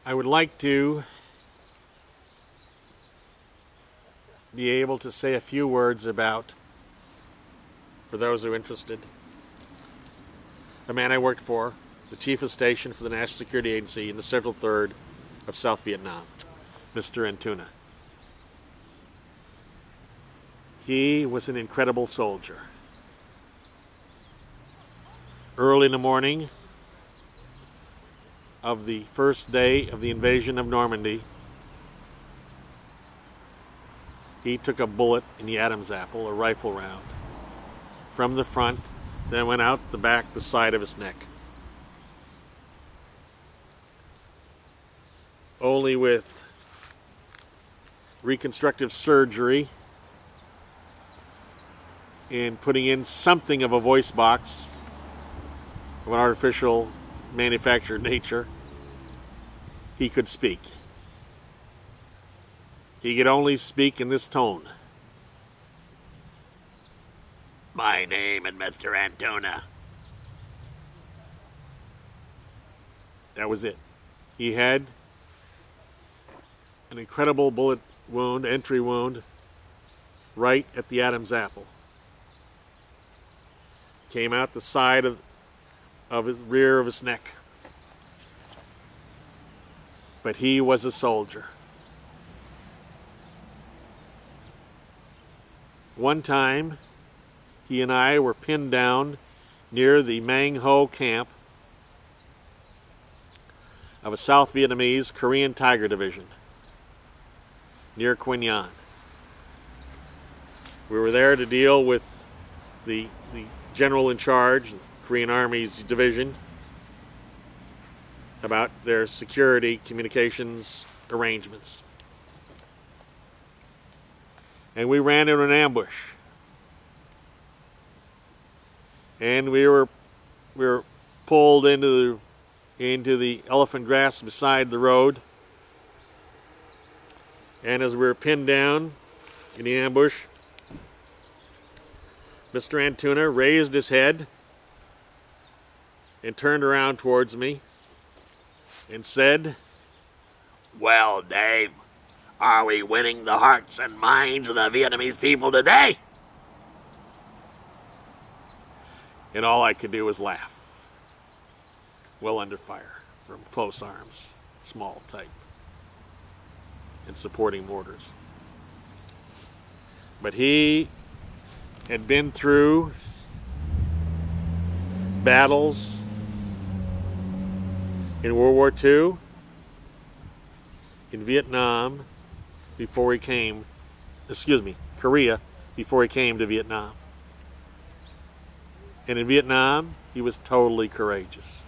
I would like to be able to say a few words about, for those who are interested, a man I worked for, the Chief of Station for the National Security Agency in the Central Third of South Vietnam, Mr. Antuna. He was an incredible soldier. Early in the morning of the first day of the invasion of Normandy, he took a bullet in the Adam's apple, a rifle round, from the front, then went out the back, the side of his neck. Only with reconstructive surgery and putting in something of a voice box of an artificial manufactured nature, he could speak. He could only speak in this tone. "My name is Mr. Antuna." That was it. He had an incredible bullet wound, entry wound, right at the Adam's apple. Came out the side of his rear of his neck. But he was a soldier. One time, he and I were pinned down near the Mang Ho camp of a South Vietnamese Korean Tiger Division near Quy Nhon. We were there to deal with the general in charge, the Korean Army's division, about their security communications arrangements. And we ran into an ambush. And we were pulled into the elephant grass beside the road. And as we were pinned down in the ambush, Mr. Antuna raised his head and turned around towards me and said, "Well, Dave, are we winning the hearts and minds of the Vietnamese people today?" And all I could do was laugh. Well under fire from close arms, small type, and supporting mortars. But he had been through battles in World War II, in Vietnam, before he came, Korea, before he came to Vietnam. And in Vietnam, he was totally courageous.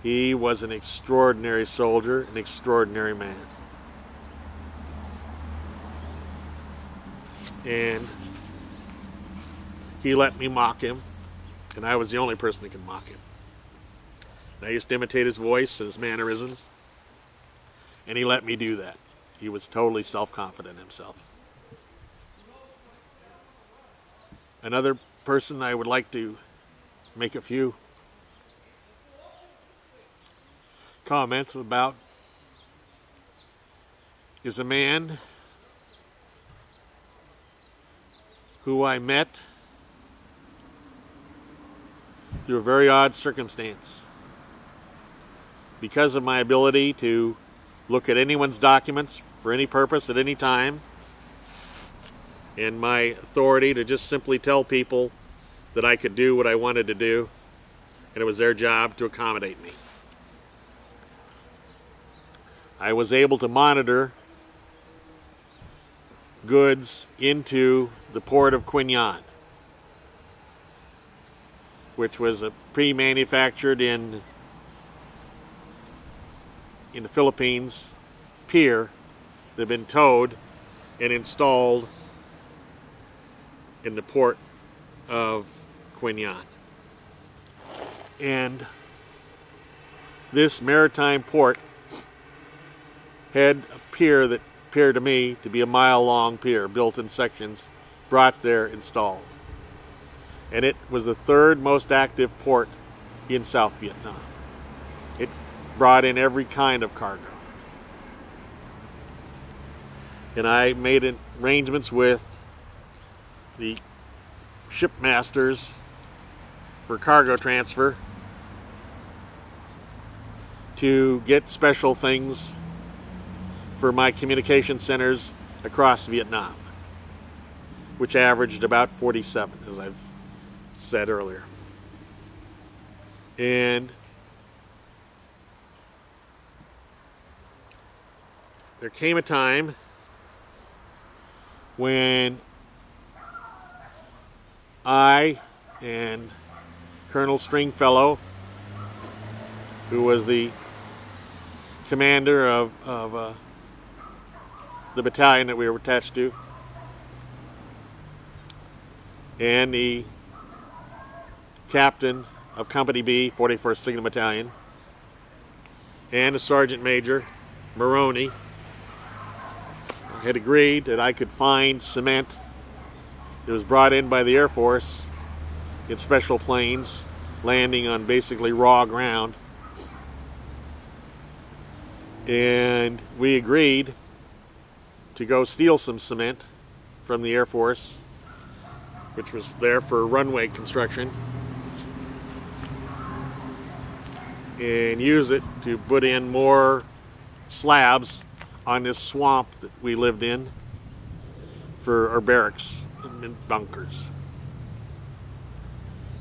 He was an extraordinary soldier, an extraordinary man. And he let me mock him, and I was the only person that could mock him. And I used to imitate his voice and his mannerisms, and he let me do that. He was totally self-confident himself. Another person I would like to make a few comments about is a man who I met through a very odd circumstance. Because of my ability to look at anyone's documents for any purpose at any time, and my authority to just simply tell people that I could do what I wanted to do, and it was their job to accommodate me. I was able to monitor goods into the port of Quy Nhon, which was a pre-manufactured in the Philippines pier that had been towed and installed in the port of Quy Nhon. And this maritime port had a pier that appeared to me to be a mile-long pier, built in sections, brought there, installed. And it was the third most active port in South Vietnam. It brought in every kind of cargo. And I made arrangements with the shipmasters for cargo transfer to get special things for my communication centers across Vietnam, which averaged about 47, as I've said earlier. And there came a time when I and Colonel Stringfellow, who was the commander of the battalion that we were attached to, and the captain of Company B, 41st Signal Battalion, and a Sergeant Major, Maroney, had agreed that I could find cement that was brought in by the Air Force in special planes, landing on basically raw ground. And we agreed to go steal some cement from the Air Force, which was there for runway construction, and use it to put in more slabs on this swamp that we lived in for our barracks and bunkers.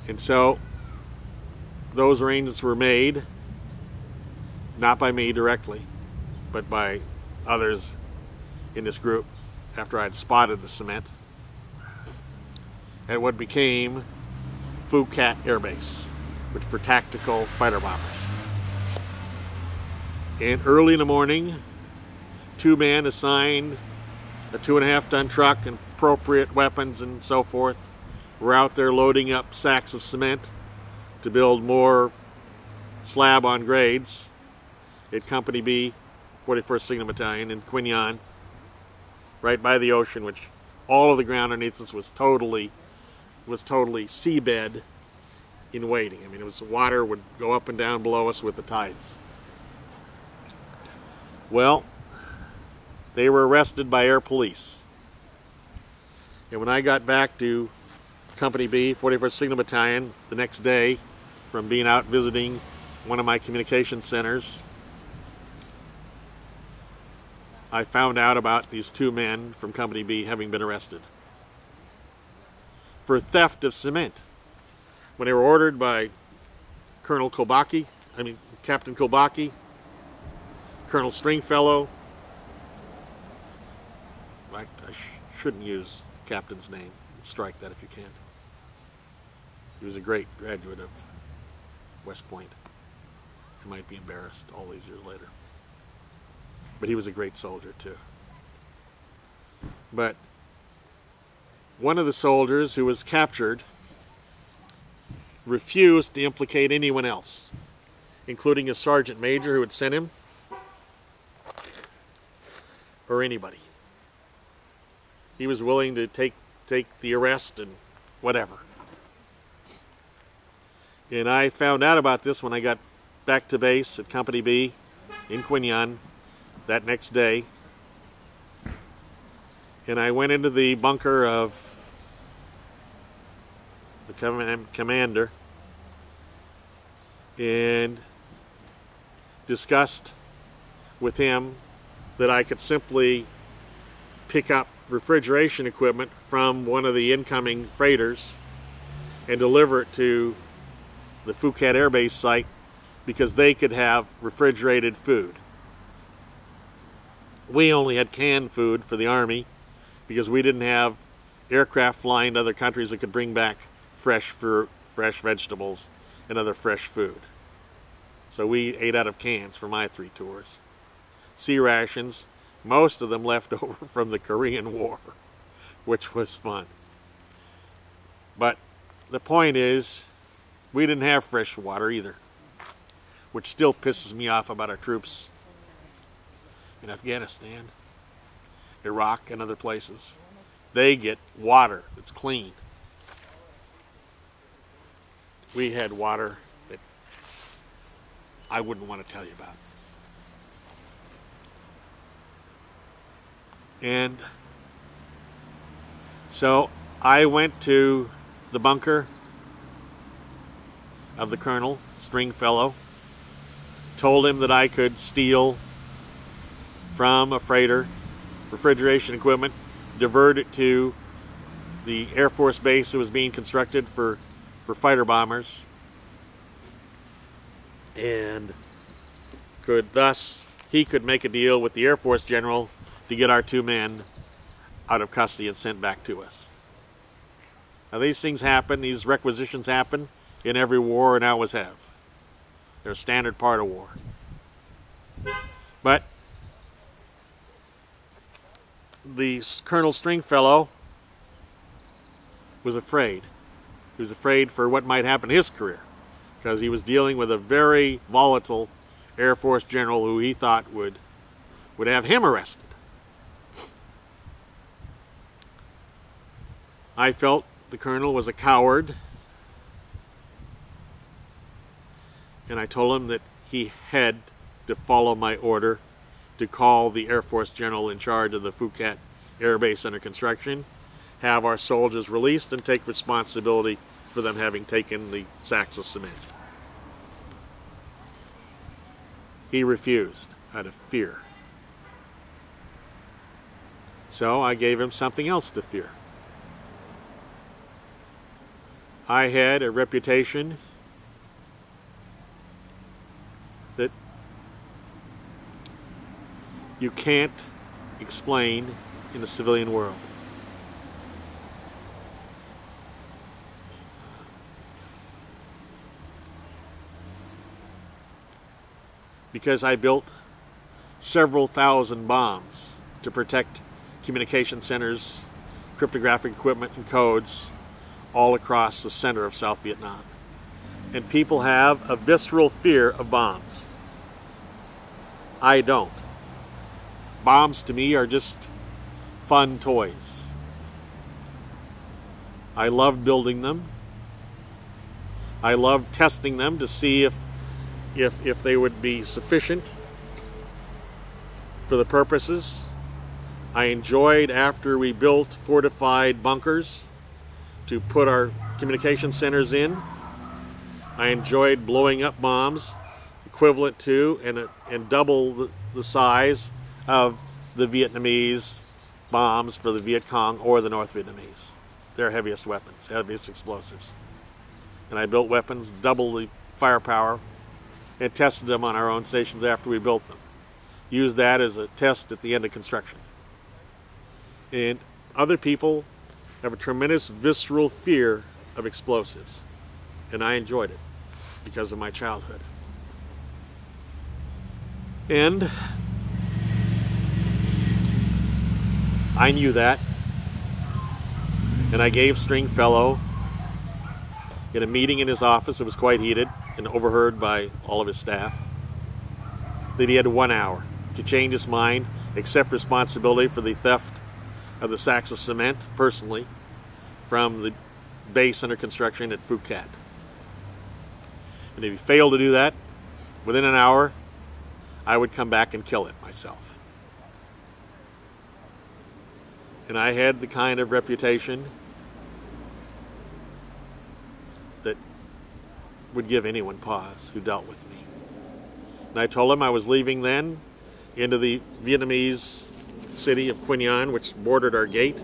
And so those arrangements were made, not by me directly, but by others in this group after I had spotted the cement at what became Phu Cat Air Base, which for tactical fighter bombers. And early in the morning, 2 men assigned a 2.5-ton truck and appropriate weapons and so forth were out there loading up sacks of cement to build more slab on grades at Company B, 41st Signal Battalion in Quy Nhon, right by the ocean, which all of the ground underneath us was totally seabed in waiting. I mean, it was water would go up and down below us with the tides. Well, they were arrested by air police. And when I got back to Company B, 41st Signal Battalion, the next day from being out visiting one of my communication centers, I found out about these 2 men from Company B having been arrested for theft of cement when they were ordered by Captain Kulbaki, Colonel Stringfellow. I shouldn't use the captain's name. Strike that if you can. He was a great graduate of West Point. I might be embarrassed all these years later. But he was a great soldier too. But one of the soldiers who was captured refused to implicate anyone else, including a sergeant major who had sent him, or anybody. He was willing to take the arrest and whatever. And I found out about this when I got back to base at Company B in Quy Nhon that next day. And I went into the bunker of the commander and discussed with him that I could simply pick up refrigeration equipment from one of the incoming freighters and deliver it to the Phu Cat Air Base site because they could have refrigerated food. We only had canned food for the Army because we didn't have aircraft flying to other countries that could bring back fresh fruit, fresh vegetables, and other fresh food. So we ate out of cans for my 3 tours. Sea rations, most of them left over from the Korean War, which was fun. But the point is, we didn't have fresh water either, which still pisses me off about our troops in Afghanistan, Iraq, and other places. They get water that's clean. We had water that I wouldn't want to tell you about. And so I went to the bunker of the Colonel, Stringfellow, told him that I could steal from a freighter refrigeration equipment, divert it to the Air Force base that was being constructed for fighter bombers, and he could make a deal with the Air Force general to get our 2 men out of custody and sent back to us. Now these things happen, these requisitions happen in every war and always have. They're a standard part of war. But the Colonel Stringfellow was afraid. He was afraid for what might happen to his career, because he was dealing with a very volatile Air Force general who he thought would have him arrested. I felt the colonel was a coward, and I told him that he had to follow my order to call the Air Force general in charge of the Phuket Air Base under construction, have our soldiers released, and take responsibility for them having taken the sacks of cement. He refused out of fear. So I gave him something else to fear. I had a reputation that you can't explain in the civilian world. Because I built several thousand bombs to protect communication centers, cryptographic equipment, and codes all across the center of South Vietnam. And people have a visceral fear of bombs. I don't. Bombs to me are just fun toys. I love building them. I love testing them to see if they would be sufficient for the purposes. I enjoyed, after we built fortified bunkers to put our communication centers in, I enjoyed blowing up bombs equivalent to and double the size of the Vietnamese bombs for the Viet Cong or the North Vietnamese. Their heaviest weapons, heaviest explosives. And I built weapons double the firepower and tested them on our own stations after we built them. Used that as a test at the end of construction. And other people have a tremendous visceral fear of explosives. And I enjoyed it because of my childhood. And I knew that. And I gave Stringfellow, in a meeting in his office, it was quite heated and overheard by all of his staff, that he had 1 hour to change his mind, accept responsibility for the theft of the sacks of cement personally from the base under construction at Phuket. And if he failed to do that, within an hour, I would come back and kill it myself. And I had the kind of reputation that would give anyone pause who dealt with me. And I told him I was leaving then into the Vietnamese city of Quy Nhon, which bordered our gate,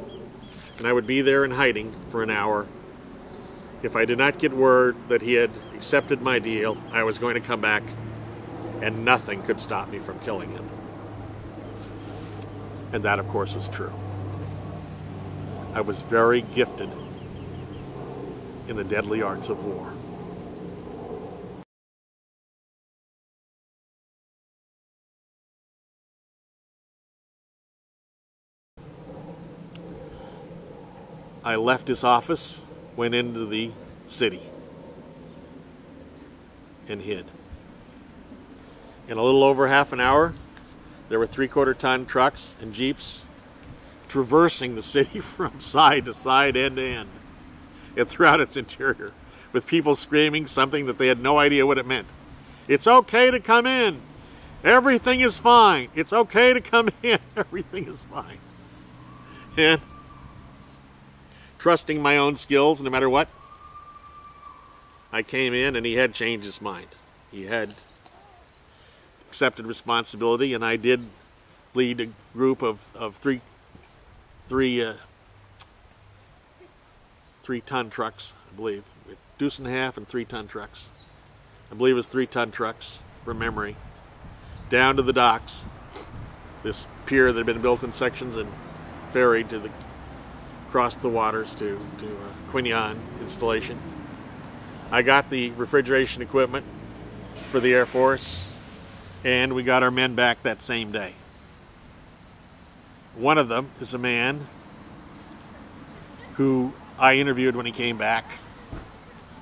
and I would be there in hiding for an hour. If I did not get word that he had accepted my deal, I was going to come back, and nothing could stop me from killing him. And that, of course, was true. I was very gifted in the deadly arts of war. I left his office, went into the city, and hid. In a little over half an hour, there were 3/4-ton trucks and jeeps traversing the city from side to side, end to end, and throughout its interior, with people screaming something that they had no idea what it meant. It's okay to come in. Everything is fine. It's okay to come in. Everything is fine. And trusting my own skills, no matter what, I came in and he had changed his mind. He had accepted responsibility, and I did lead a group of three 3-ton trucks, I believe. Deuce and a half and 3-ton trucks. I believe it was 3-ton trucks, from memory, down to the docks. This pier that had been built in sections and ferried to across the waters to Quin Yon installation. I got the refrigeration equipment for the Air Force, and we got our men back that same day. One of them is a man who I interviewed when he came back.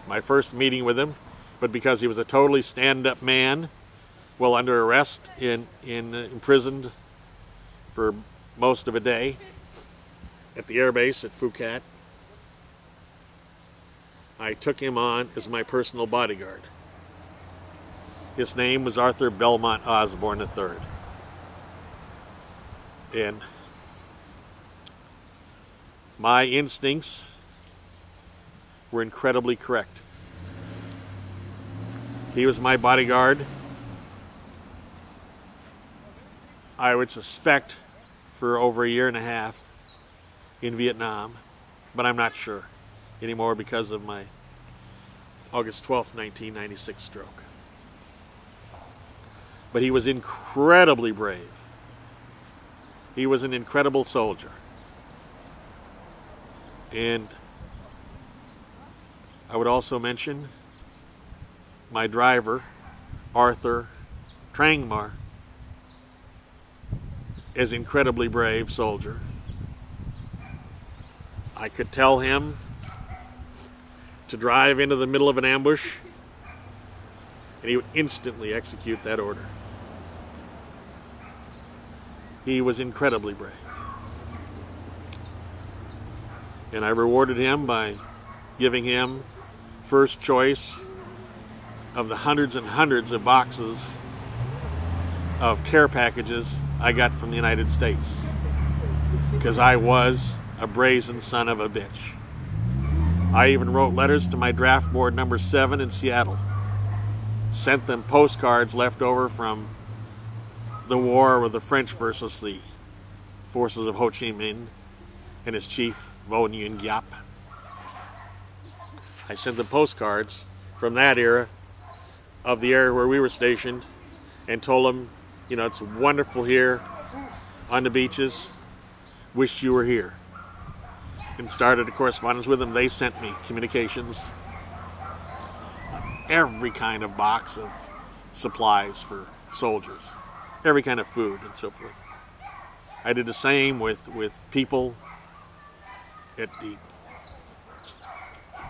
My first meeting with him, but because he was a totally stand-up man, well under arrest, imprisoned for most of a day at the airbase at Phuket, I took him on as my personal bodyguard. His name was Arthur Belmont Osborne III. And my instincts were incredibly correct. He was my bodyguard. I would suspect for over a year and a half in Vietnam, but I'm not sure anymore because of my August 12th, 1996 stroke. But he was incredibly brave. He was an incredible soldier. And I would also mention my driver, Arthur Trangmar, is an incredibly brave soldier. I could tell him to drive into the middle of an ambush, and he would instantly execute that order. He was incredibly brave. And I rewarded him by giving him first choice of the hundreds and hundreds of boxes of care packages I got from the United States, because I was a brazen son of a bitch. I even wrote letters to my draft board number 7 in Seattle, sent them postcards left over from the war with the French versus the forces of Ho Chi Minh and his chief, Vo Nguyen Giap. I sent them postcards from that era of the area where we were stationed and told them, you know, it's wonderful here on the beaches. Wish you were here. And started a correspondence with them. They sent me communications, every kind of box of supplies for soldiers, every kind of food and so forth. I did the same with people at the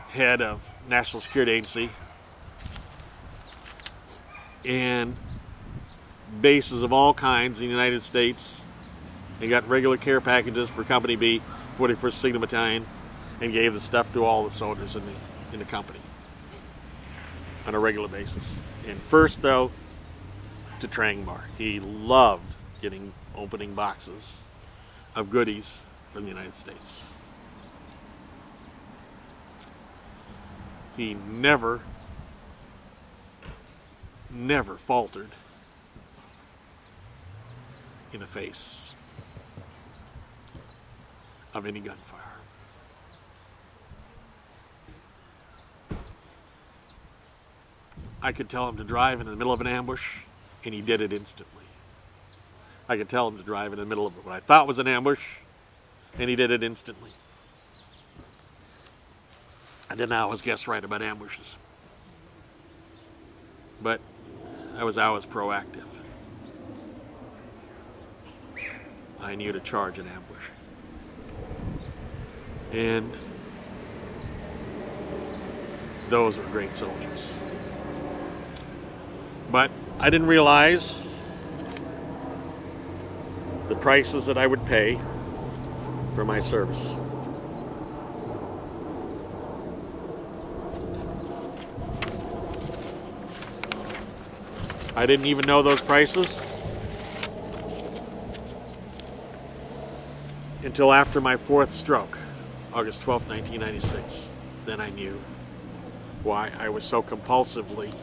head of National Security Agency and bases of all kinds in the United States. They got regular care packages for Company B, 41st Signal Battalion, and gave the stuff to all the soldiers in the company on a regular basis. And first, though, to Trangmar. He loved opening boxes of goodies from the United States. He never faltered in the face of any gunfire. I could tell him to drive in the middle of an ambush, and he did it instantly. I could tell him to drive in the middle of what I thought was an ambush, and he did it instantly. I didn't always guess right about ambushes, but I was always proactive. I knew to charge an ambush. And those were great soldiers. But I didn't realize the prices that I would pay for my service. I didn't even know those prices until after my 4th stroke, August 12, 1996. Then I knew why I was so compulsively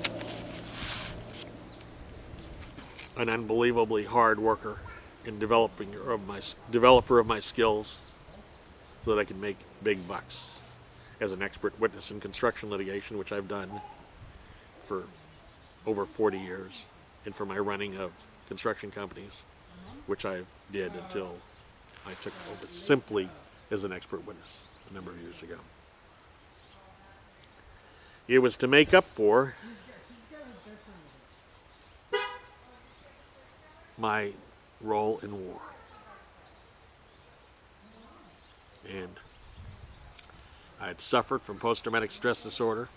an unbelievably hard worker in developer of my skills so that I could make big bucks as an expert witness in construction litigation, which I've done for over 40 years, and for my running of construction companies, which I did until I took over simply as an expert witness a number of years ago. It was to make up for my role in war. And I had suffered from post-traumatic stress disorder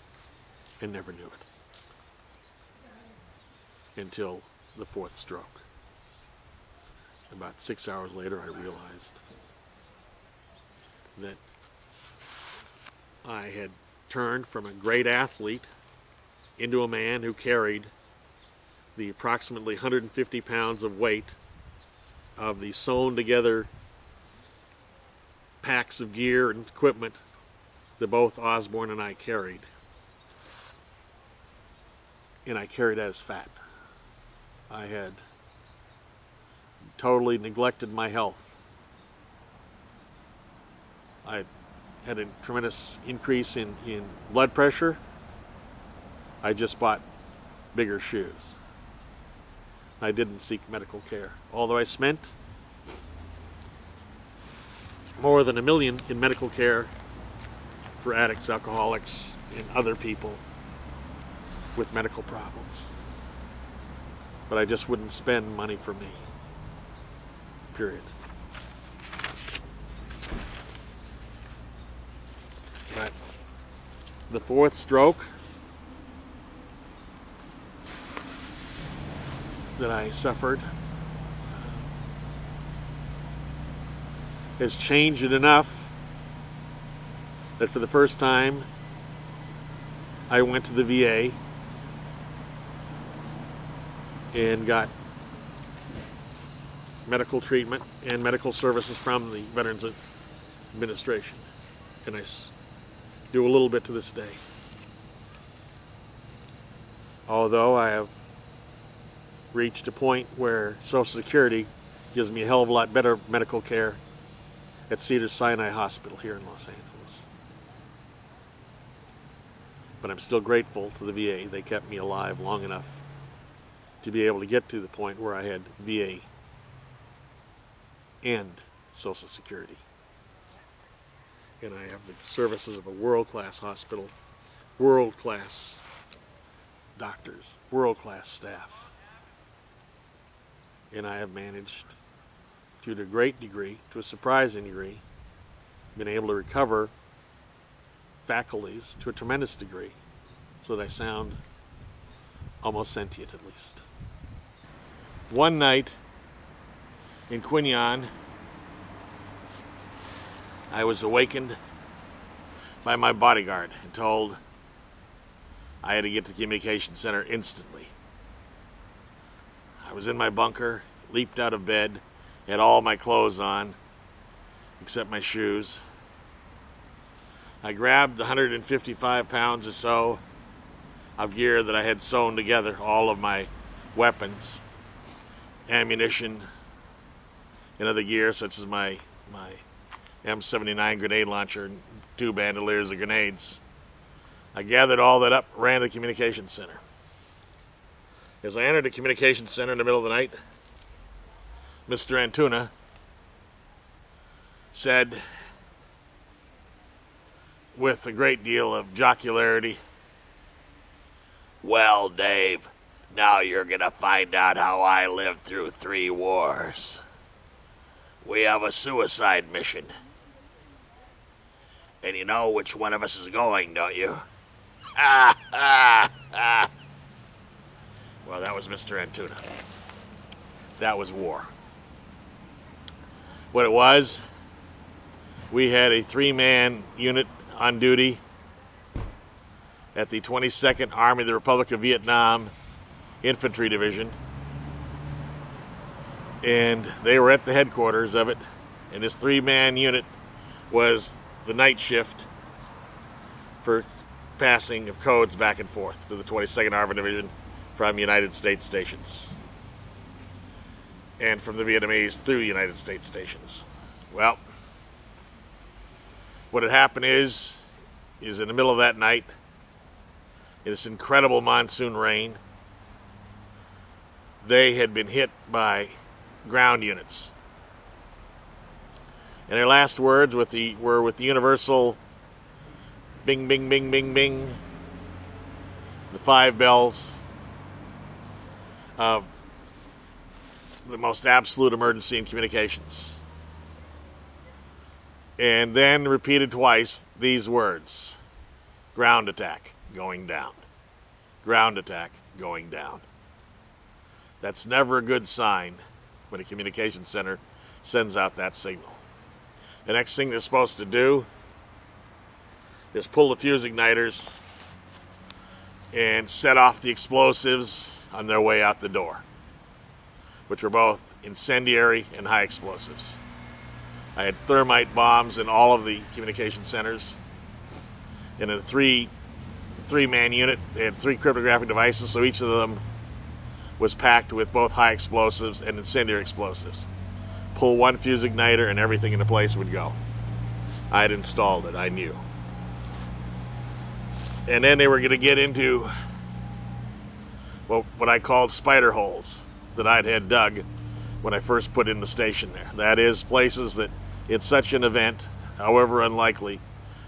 and never knew it until the 4th stroke. About 6 hours later, I realized that I had turned from a great athlete into a man who carried the approximately 150 pounds of weight of the sewn together packs of gear and equipment that both Osborne and I carried. And I carried that as fat. I had totally neglected my health. I had a tremendous increase in blood pressure. I just bought bigger shoes. I didn't seek medical care, although I spent more than $1 million in medical care for addicts, alcoholics, and other people with medical problems. But I just wouldn't spend money for me. Period. But the 4th stroke that I suffered has changed it enough that for the first time I went to the VA and got medical treatment and medical services from the Veterans Administration, and I do a little bit to this day. Although I have reached a point where Social Security gives me a hell of a lot better medical care at Cedars-Sinai Hospital here in Los Angeles. But I'm still grateful to the VA. They kept me alive long enough to be able to get to the point where I had VA and Social Security. And I have the services of a world-class hospital, world-class doctors, world-class staff. And I have managed, to a great degree, to a surprising degree, been able to recover faculties to a tremendous degree so that I sound almost sentient at least. One night in Quinyon, I was awakened by my bodyguard and told I had to get to the communication center instantly. I was in my bunker, leaped out of bed, had all my clothes on, except my shoes. I grabbed the 155 pounds or so of gear that I had sewn together, all of my weapons, ammunition, and other gear such as my M79 grenade launcher and 2 bandoliers of grenades. I gathered all that up, ran to the communications center. As I entered the communications center in the middle of the night, Mr. Antuna said, with a great deal of jocularity, "Well, Dave, now you're going to find out how I lived through 3 wars. We have a suicide mission. And you know which one of us is going, don't you?" Ha, ha, ha. Well, that was Mr. Antuna. That was war. What it was, we had a 3-man unit on duty at the 22nd Army of the Republic of Vietnam Infantry Division, and they were at the headquarters of it, and this 3-man unit was the night shift for passing of codes back and forth to the 22nd Armored Division from United States stations, and from the Vietnamese through United States stations. Well, what had happened is in the middle of that night, in this incredible monsoon rain, they had been hit by ground units. And their last words were with the universal bing, bing, bing, bing, bing, the 5 bells of the most absolute emergency in communications. And then repeated twice these words: ground attack going down. Ground attack going down. That's never a good sign when a communications center sends out that signal. The next thing they're supposed to do is pull the fuse igniters and set off the explosives on their way out the door, which were both incendiary and high explosives. I had thermite bombs in all of the communication centers. In a three-man unit, they had 3 cryptographic devices, so each of them was packed with both high explosives and incendiary explosives. Pull one fuse igniter and everything into place would go. I had installed it, I knew. And then they were going to get into what I called spider holes that I'd had dug when I first put in the station there. That is, places that in such an event, however unlikely,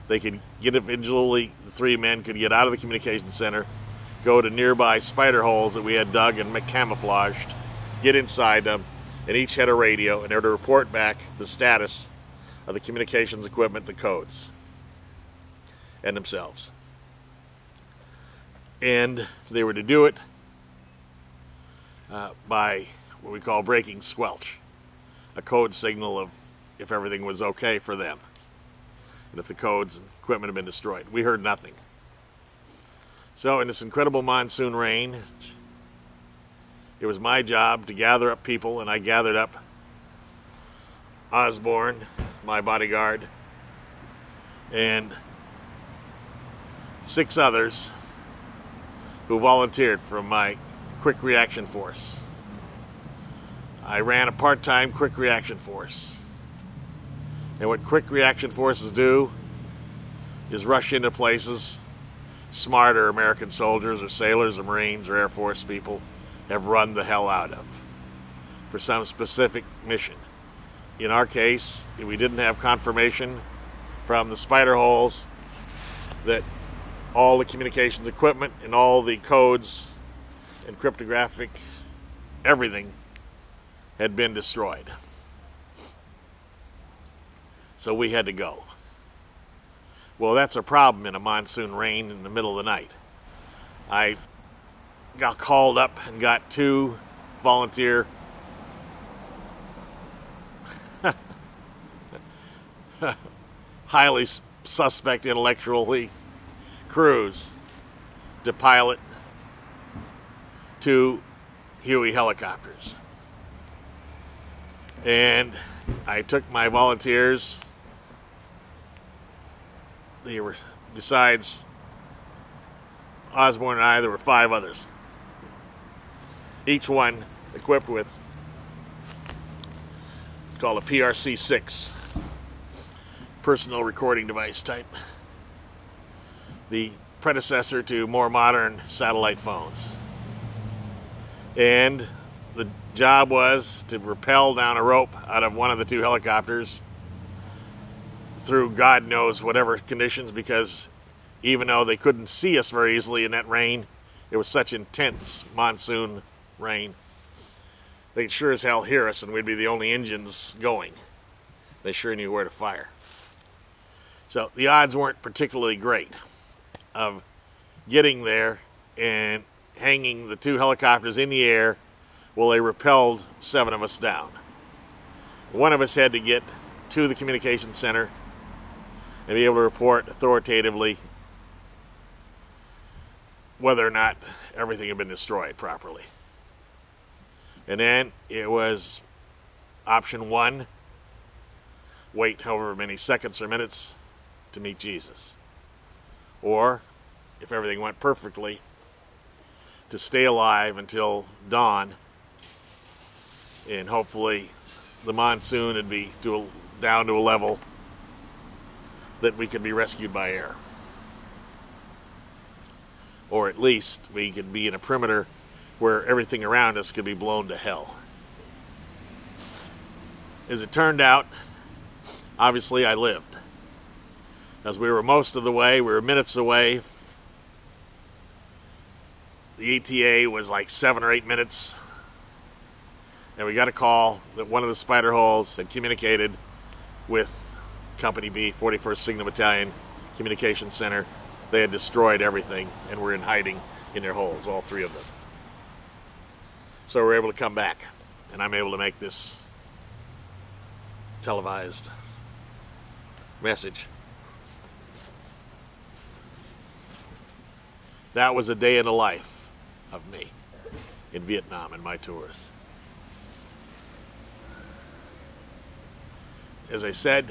they could get individually, the 3 men could get out of the communication center, go to nearby spider holes that we had dug and camouflaged, get inside them, and each had a radio, and they were to report back the status of the communications equipment, the codes, and themselves. And they were to do it by what we call breaking squelch, a code signal of if everything was okay for them, and if the codes and equipment had been destroyed. We heard nothing. So in this incredible monsoon rain, it was my job to gather up people, and I gathered up Osborne, my bodyguard, and 6 others who volunteered from my quick reaction force. I ran a part-time quick reaction force. And what quick reaction forces do is rush into places smarter American soldiers or sailors or Marines or Air Force people have run the hell out of for some specific mission. In our case, we didn't have confirmation from the spider holes that all the communications equipment and all the codes and cryptographic everything had been destroyed. So we had to go. Well, that's a problem in a monsoon rain in the middle of the night. I got called up and got 2 volunteer highly suspect intellectually crews to pilot 2 Huey helicopters. And I took my volunteers. They were, besides Osborne and I, there were 5 others. Each one equipped with, it's called a PRC-6, personal recording device type. The predecessor to more modern satellite phones. And the job was to rappel down a rope out of one of the 2 helicopters through God knows whatever conditions, because even though they couldn't see us very easily in that rain, it was such intense monsoon rain, they'd sure as hell hear us and we'd be the only engines going. They sure knew where to fire. So the odds weren't particularly great of getting there and hanging the 2 helicopters in the air while they rappelled 7 of us down. One of us had to get to the communications center and be able to report authoritatively whether or not everything had been destroyed properly. And then it was option 1, wait however many seconds or minutes to meet Jesus. Or, if everything went perfectly, to stay alive until dawn, and hopefully the monsoon would be down to a level that we could be rescued by air. Or at least we could be in a perimeter where everything around us could be blown to hell. As it turned out, obviously I lived. As we were most of the way, we were minutes away. The ETA was like 7 or 8 minutes. And we got a call that one of the spider holes had communicated with Company B, 41st Signal Battalion Communications Center. They had destroyed everything and were in hiding in their holes, all 3 of them. So we were able to come back, and I'm able to make this televised message. That was a day in the life of me in Vietnam and my tours. As I said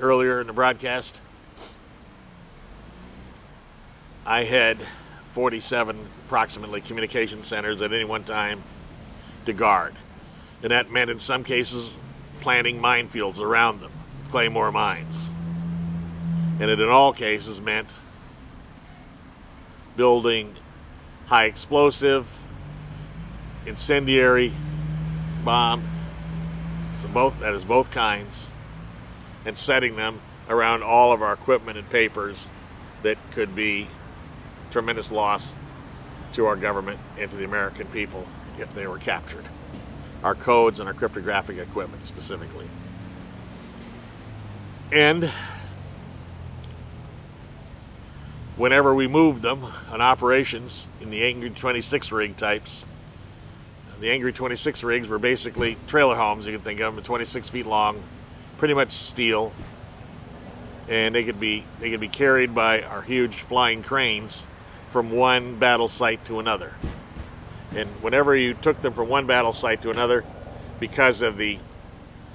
earlier in the broadcast, I had 47 approximately communication centers at any one time to guard. And that meant in some cases planting minefields around them, Claymore mines. And it in all cases meant building high explosive, incendiary bomb, so that is both kinds, and setting them around all of our equipment and papers that could be tremendous loss to our government and to the American people if they were captured. Our codes and our cryptographic equipment specifically. And whenever we moved them on operations in the Angry 26 rig types, the Angry 26 rigs were basically trailer homes, you can think of them, 26 feet long, pretty much steel, and they could be carried by our huge flying cranes from one battle site to another. And whenever you took them from one battle site to another, because of the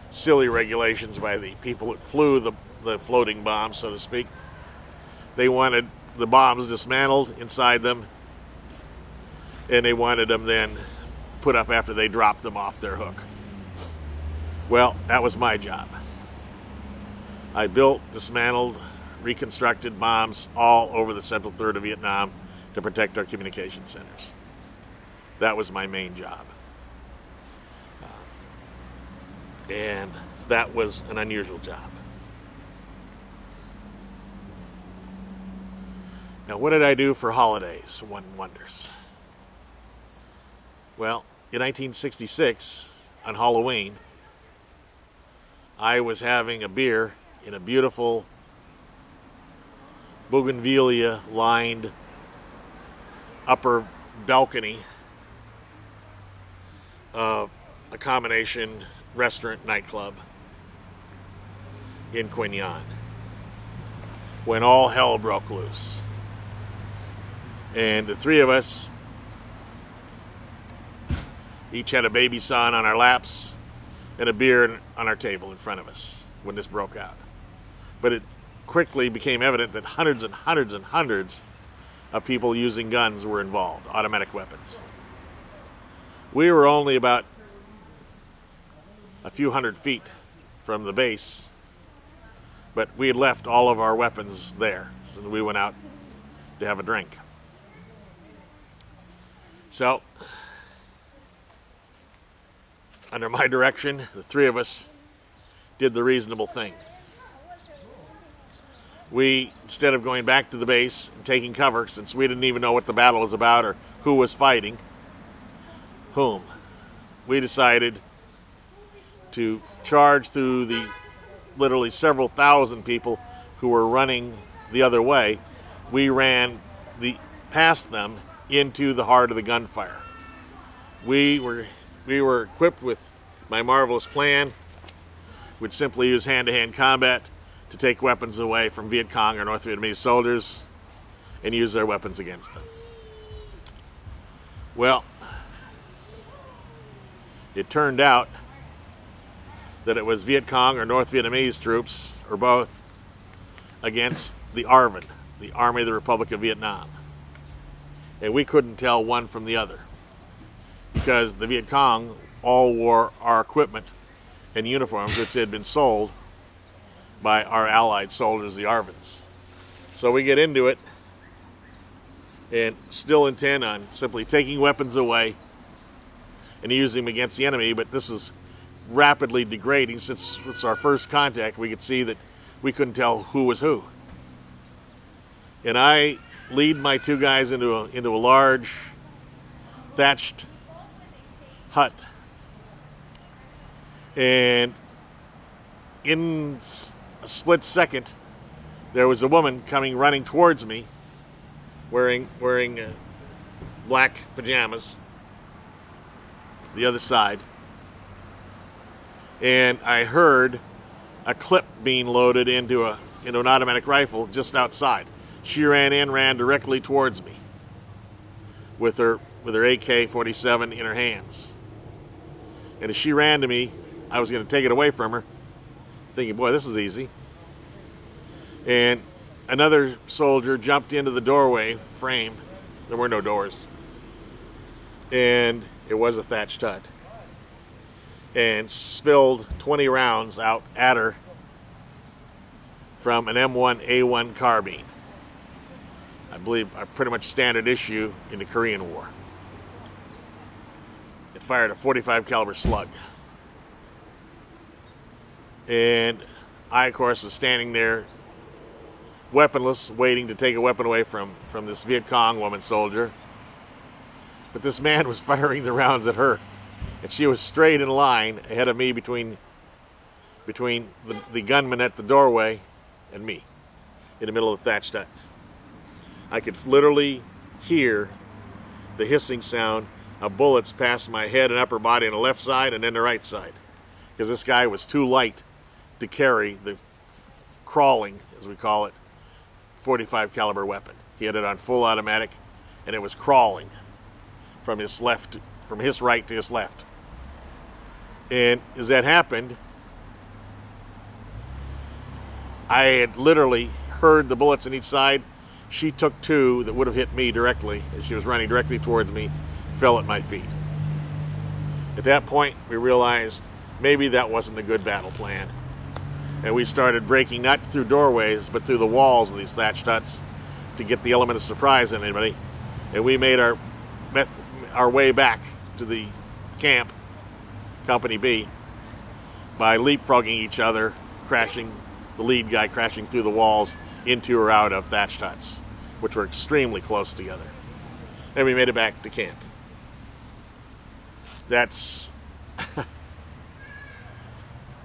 silly regulations by the people that flew the floating bombs, so to speak, they wanted the bombs dismantled inside them, and they wanted them then put up after they dropped them off their hook. Well, that was my job. I built, dismantled, reconstructed bombs all over the central third of Vietnam to protect our communication centers. That was my main job. And that was an unusual job. Now, what did I do for holidays, one wonders? Well, in 1966, on Halloween, I was having a beer in a beautiful bougainvillea-lined upper balcony of a combination restaurant nightclub in Quy Nhon when all hell broke loose. And the 3 of us each had a baby son on our laps and a beer on our table in front of us when this broke out. But it quickly became evident that hundreds and hundreds and hundreds of people using guns were involved, automatic weapons. We were only about a few hundred feet from the base, but we had left all of our weapons there, so we went out to have a drink. So, under my direction, the 3 of us did the reasonable thing. We, instead of going back to the base and taking cover, since we didn't even know what the battle was about or who was fighting whom, we decided to charge through the literally several thousand people who were running the other way. We ran past them into the heart of the gunfire. We were equipped with my marvelous plan, which simply use hand-to-hand combat to take weapons away from Viet Cong or North Vietnamese soldiers and use their weapons against them. Well, it turned out that it was Viet Cong or North Vietnamese troops, or both, against the ARVN, the Army of the Republic of Vietnam. And we couldn't tell one from the other, because the Viet Cong all wore our equipment and uniforms, which had been sold by our allied soldiers, the ARVNs. So we get into it and still intend on simply taking weapons away and using them against the enemy, but this is rapidly degrading. Since it's our first contact, we could see that we couldn't tell who was who. And I lead my two guys into a large thatched hut, and in a split second there was a woman coming running towards me wearing black pajamas, the other side, and I heard a clip being loaded into an automatic rifle just outside. She ran directly towards me with her AK-47 in her hands. And as she ran to me, I was going to take it away from her, thinking, boy, this is easy. And another soldier jumped into the doorway frame. There were no doors. And it was a thatched hut. And spilled 20 rounds out at her from an M1A1 carbine. I believe a pretty much standard issue in the Korean War. It fired a .45 caliber slug. And I, of course, was standing there weaponless, waiting to take a weapon away from this Viet Cong woman soldier. But this man was firing the rounds at her. And she was straight in line ahead of me between the gunman at the doorway and me in the middle of the thatched hut. I could literally hear the hissing sound of bullets pass my head and upper body on the left side and then the right side, because this guy was too light to carry the crawling, as we call it, .45 caliber weapon. He had it on full automatic, and it was crawling from his right to his left. And as that happened, I had literally heard the bullets on each side. She took two that would have hit me directly as she was running directly towards me, fell at my feet. At that point, we realized maybe that wasn't a good battle plan. And we started breaking not through doorways, but through the walls of these thatched huts to get the element of surprise in anybody. And we made our way back to the camp, Company B, by leapfrogging each other, the lead guy crashing through the walls into or out of thatched huts, which were extremely close together. And we made it back to camp. That's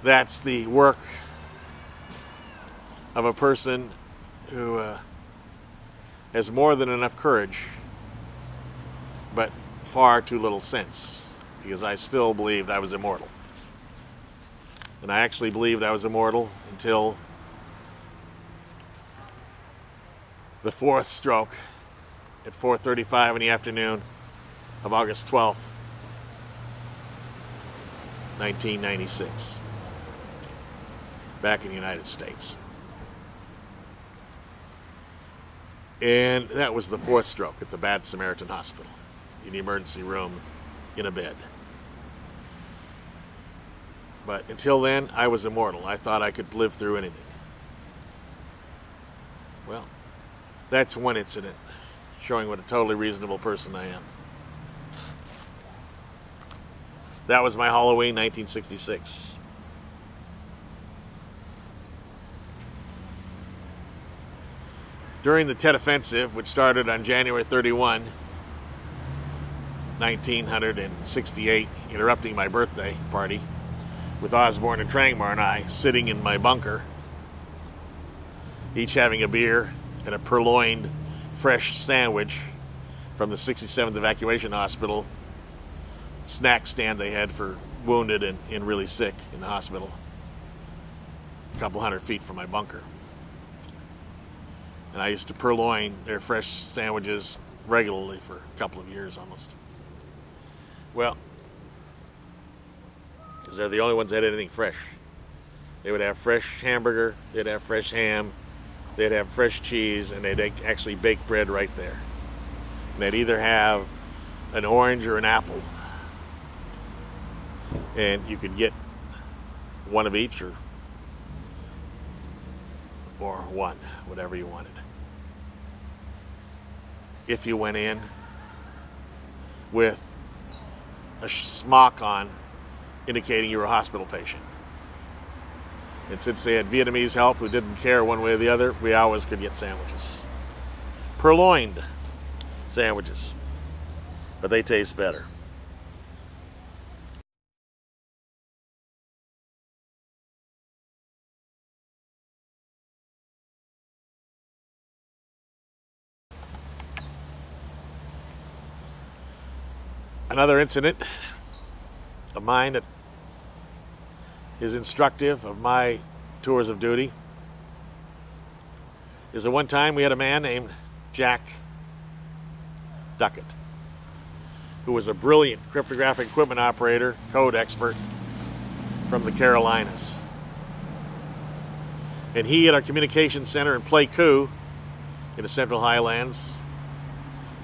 the work of a person who has more than enough courage, but far too little sense, because I still believed I was immortal. And I actually believed I was immortal until the fourth stroke at 4:35 in the afternoon of August 12th, 1996, back in the United States. And that was the fourth stroke at the Bad Samaritan Hospital, in the emergency room, in a bed. But until then, I was immortal. I thought I could live through anything. Well, that's one incident showing what a totally reasonable person I am. That was my Halloween 1966. During the Tet Offensive, which started on January 31, 1968, interrupting my birthday party, with Osborne and Trangmar and I sitting in my bunker, each having a beer and a purloined fresh sandwich from the 67th Evacuation Hospital snack stand they had for wounded and really sick in the hospital, a couple hundred feet from my bunker. And I used to purloin their fresh sandwiches regularly for a couple of years almost. Well, because they're the only ones that had anything fresh. They would have fresh hamburger, they'd have fresh ham, they'd have fresh cheese, and they'd actually bake bread right there. And they'd either have an orange or an apple. And you could get one of each or one, whatever you wanted. If you went in with a smock on indicating you were a hospital patient. And since they had Vietnamese help who didn't care one way or the other, we always could get sandwiches. Purloined sandwiches. But they taste better. Another incident of mine that is instructive of my tours of duty is that one time we had a man named Jack Duckett, who was a brilliant cryptographic equipment operator, code expert from the Carolinas. And he at our communications center in Pleiku in the Central Highlands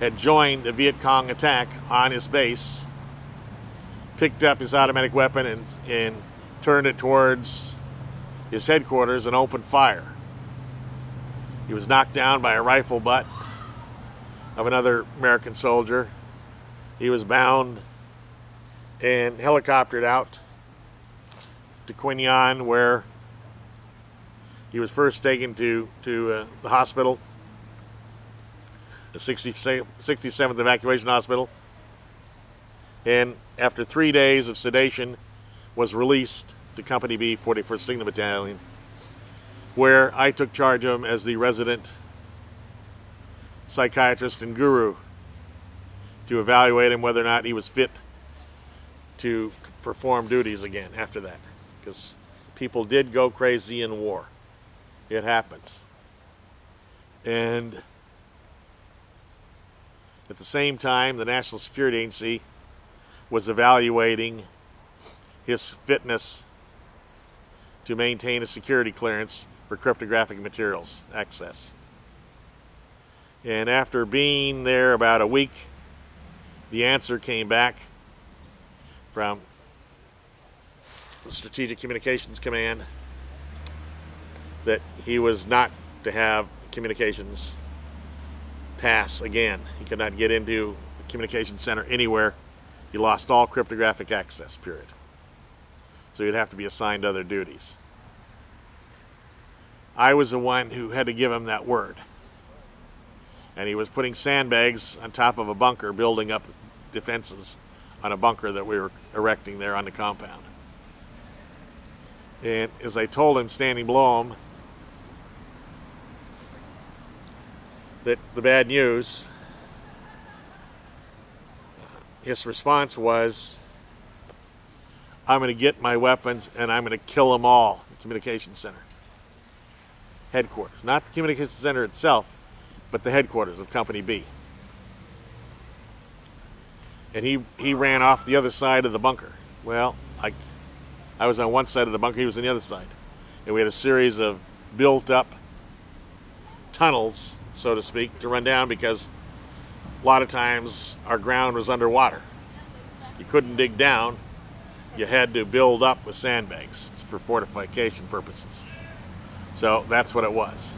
had joined a Viet Cong attack on his base, picked up his automatic weapon and turned it towards his headquarters and opened fire. He was knocked down by a rifle butt of another American soldier. He was bound and helicoptered out to Quy Nhon, where he was first taken to the hospital, the 67th Evacuation Hospital, and after 3 days of sedation was released to Company B, 41st Signal Battalion, where I took charge of him as the resident psychiatrist and guru to evaluate him whether or not he was fit to perform duties again after that, because people did go crazy in war. It happens. And at the same time, the National Security Agency was evaluating his fitness to maintain a security clearance for cryptographic materials access. And after being there about a week, the answer came back from the Strategic Communications Command that he was not to have communications pass again. He could not get into the communications center anywhere. He lost all cryptographic access, period. So he'd have to be assigned other duties. I was the one who had to give him that word. And he was putting sandbags on top of a bunker, building up defenses on a bunker that we were erecting there on the compound. And as I told him, standing below him, that the bad news, his response was, I'm going to get my weapons and I'm going to kill them all at the communications center. Headquarters. Not the communications center itself, but the headquarters of Company B. And he ran off the other side of the bunker. Well, I was on one side of the bunker, he was on the other side. And we had a series of built-up tunnels, so to speak, to run down, because a lot of times our ground was underwater. You couldn't dig down. You had to build up with sandbags for fortification purposes. So that's what it was.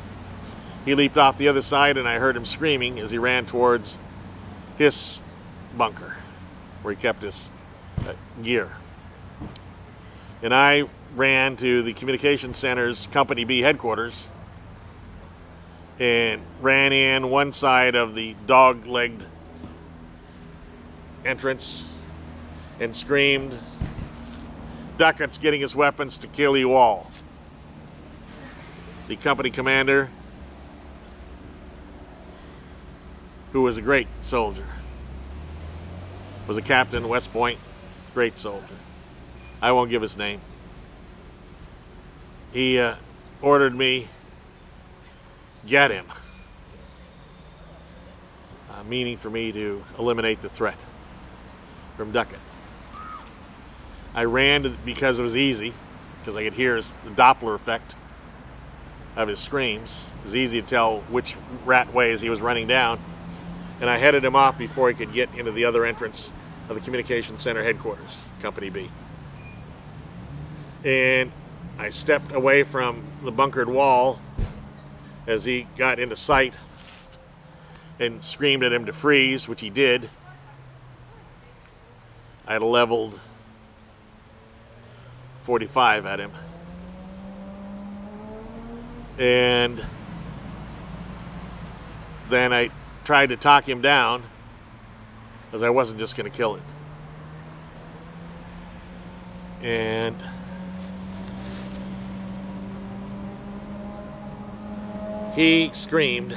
He leaped off the other side, and I heard him screaming as he ran towards his bunker, where he kept his gear. And I ran to the communication center's Company B headquarters and ran in one side of the dog-legged entrance and screamed, Duckett's getting his weapons to kill you all. The company commander, who was a great soldier, was a captain, West Point, great soldier. I won't give his name. He ordered me, get him, meaning for me to eliminate the threat from Duckett. I ran because it was easy, because I could hear the Doppler effect of his screams. It was easy to tell which rat ways he was running down, and I headed him off before he could get into the other entrance of the Communications Center headquarters, Company B. And I stepped away from the bunkered wall as he got into sight and screamed at him to freeze, which he did. I had leveled .45 at him. And then I tried to talk him down, because I wasn't just going to kill him. And he screamed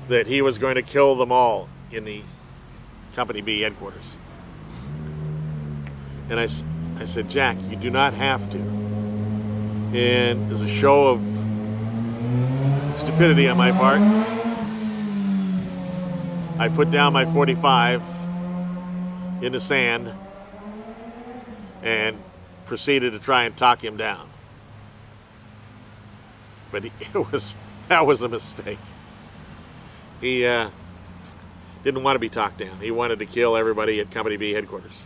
that he was going to kill them all in the Company B headquarters. And I said, Jack, you do not have to. And as a show of stupidity on my part, I put down my .45 in the sand and proceeded to try and talk him down. But that was a mistake. He didn't want to be talked down. He wanted to kill everybody at Company B headquarters.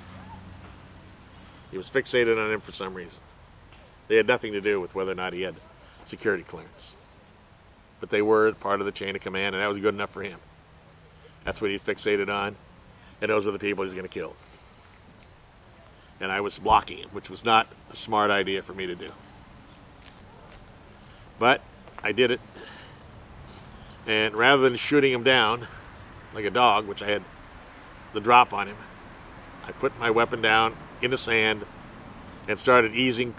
He was fixated on him for some reason. They had nothing to do with whether or not he had security clearance. But they were part of the chain of command, and that was good enough for him. That's what he fixated on, and those were the people he was going to kill. And I was blocking him, which was not a smart idea for me to do. But I did it, and rather than shooting him down like a dog, which I had the drop on him, I put my weapon down in the sand and started easing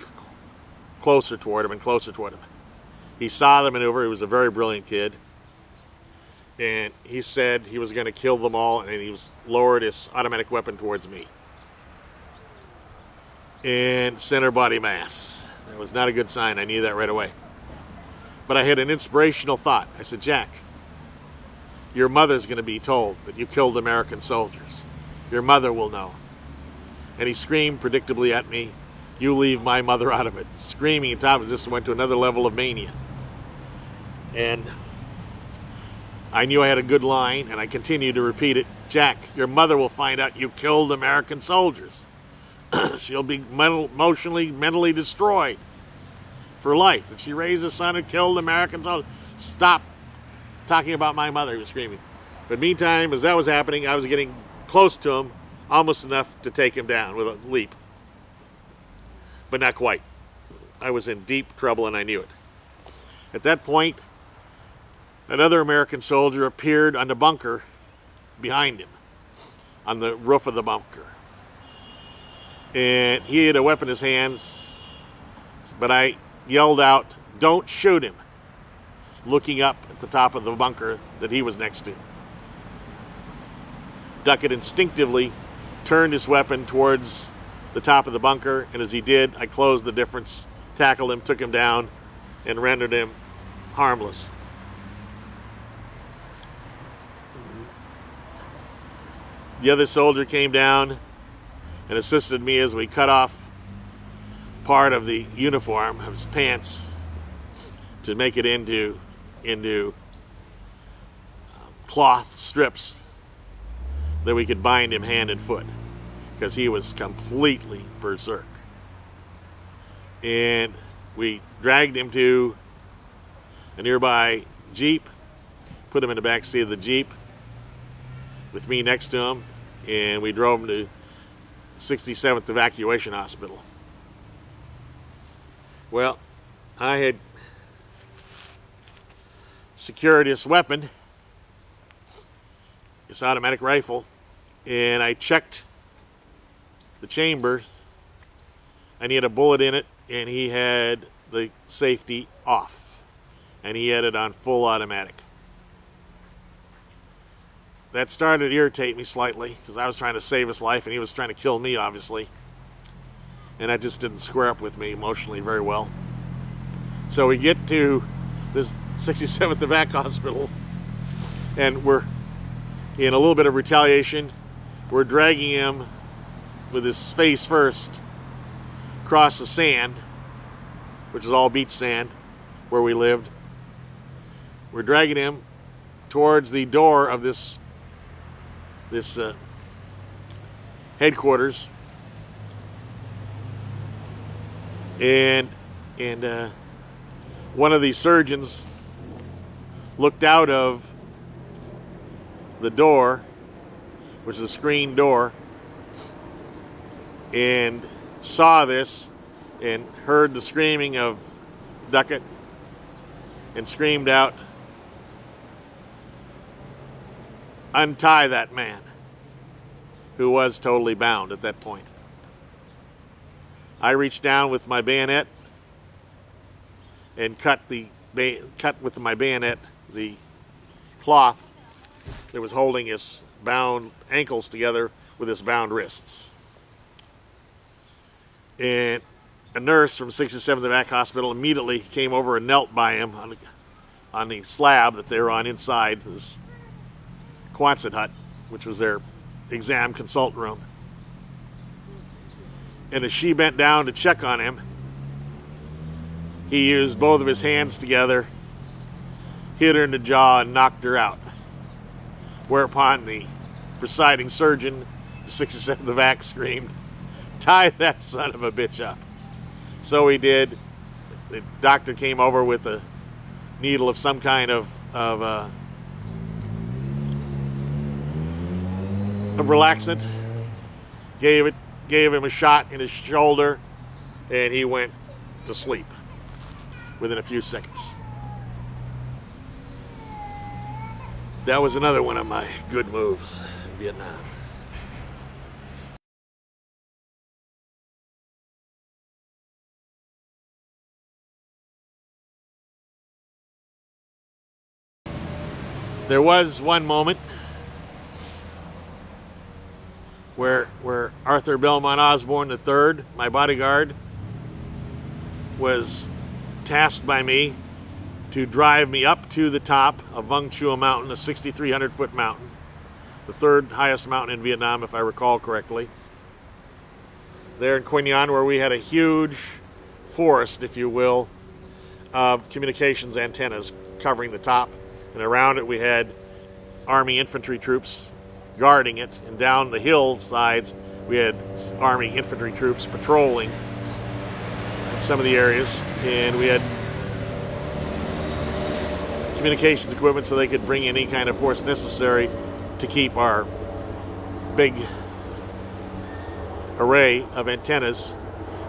closer toward him and closer toward him. He saw the maneuver. He was a very brilliant kid, and he said he was going to kill them all, and he lowered his automatic weapon towards me. And center body mass. That was not a good sign. I knew that right away. But I had an inspirational thought. I said, Jack, your mother's going to be told that you killed American soldiers. Your mother will know. And he screamed predictably at me, you leave my mother out of it. Screaming at top, it just went to another level of mania. And I knew I had a good line, and I continued to repeat it. Jack, your mother will find out you killed American soldiers. She'll be emotionally, mentally destroyed for life. That she raised a son and killed American soldiers. Stop talking about my mother, he was screaming. But meantime, as that was happening, I was getting close to him, almost enough to take him down with a leap. But not quite. I was in deep trouble, and I knew it. At that point, another American soldier appeared on the bunker behind him, on the roof of the bunker. And he had a weapon in his hands, but I yelled out, don't shoot him, looking up at the top of the bunker that he was next to. Duckett instinctively turned his weapon towards the top of the bunker, and as he did, I closed the difference, tackled him, took him down, and rendered him harmless. The other soldier came down and assisted me as we cut off part of the uniform of his pants to make it into cloth strips that we could bind him hand and foot, because he was completely berserk. And we dragged him to a nearby Jeep, put him in the back seat of the Jeep with me next to him, and we drove him to 67th Evacuation Hospital. Well, I had secured his weapon, his automatic rifle, and I checked the chamber, and he had a bullet in it, and he had the safety off, and he had it on full automatic. That started to irritate me slightly, because I was trying to save his life, and he was trying to kill me, obviously. And that just didn't square up with me emotionally very well. So we get to this 67th Evac Hospital, and we're in a little bit of retaliation. we're dragging him with his face first across the sand, which is all beach sand where we lived. We're dragging him towards the door of this headquarters, and one of the surgeons looked out of the door, which is a screen door, and saw this and heard the screaming of Duckett and screamed out, "Untie that man," who was totally bound at that point. I reached down with my bayonet and cut with my bayonet the cloth that was holding his bound ankles together with his bound wrists. And a nurse from 67th Vac Hospital immediately came over and knelt by him on the slab that they were on inside this Quonset hut, which was their exam consult room. And as she bent down to check on him, he used both of his hands together, hit her in the jaw, and knocked her out. Whereupon the presiding surgeon, 67th Vac, screamed, "Tie that son of a bitch up." So he did. The doctor came over with a needle of some kind of relaxant, gave him a shot in his shoulder, and he went to sleep within a few seconds. That was another one of my good moves in Vietnam. There was one moment where Arthur Belmont Osborne III, my bodyguard, was tasked by me to drive me up to the top of Vung Chua Mountain, a 6,300-foot mountain, the third highest mountain in Vietnam, if I recall correctly. There in Quy Nhon, where we had a huge forest, if you will, of communications antennas covering the top, and around it we had Army infantry troops guarding it, and down the hillsides we had Army infantry troops patrolling in some of the areas, and we had communications equipment so they could bring any kind of force necessary to keep our big array of antennas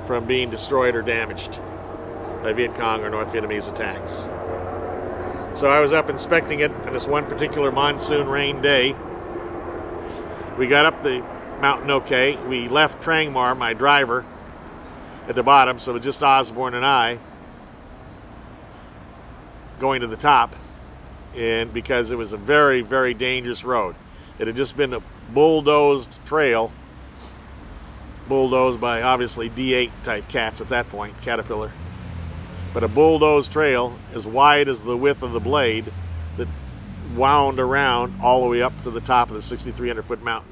from being destroyed or damaged by Viet Cong or North Vietnamese attacks. So I was up inspecting it on this one particular monsoon rain day. We got up the mountain okay. We left Trang Mar, my driver, at the bottom, so it was just Osborne and I going to the top, and because it was a very, very dangerous road. It had just been a bulldozed trail, bulldozed by obviously D8 type cats at that point, Caterpillar, but a bulldozed trail as wide as the width of the blade that wound around all the way up to the top of the 6,300-foot mountain.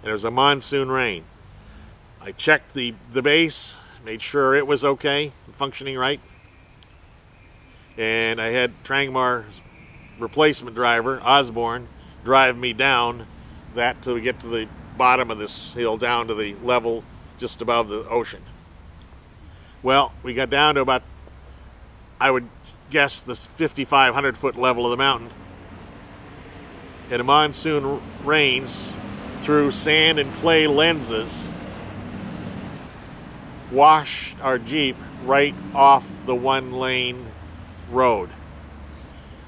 And it was a monsoon rain. I checked the base, made sure it was okay, functioning right, and I had Trang Mar's replacement driver, Osborne, drive me down that till we get to the bottom of this hill, down to the level just above the ocean. Well, we got down to about, I would guess, the 5,500-foot level of the mountain, and the monsoon rains through sand and clay lenses washed our Jeep right off the one-lane road.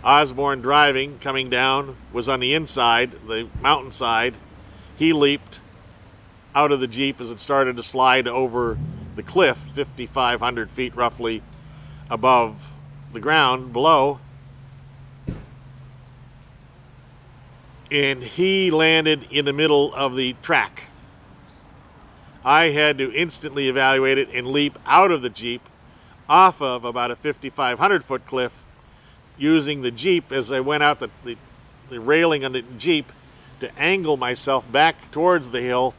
Osborne driving, coming down, was on the inside, the mountainside. He leaped out of the Jeep as it started to slide over the cliff, 5,500 feet roughly above the ground below. And he landed in the middle of the track. I had to instantly evaluate it and leap out of the Jeep off of about a 5,500-foot cliff, using the Jeep as I went out the railing on the Jeep to angle myself back towards the hill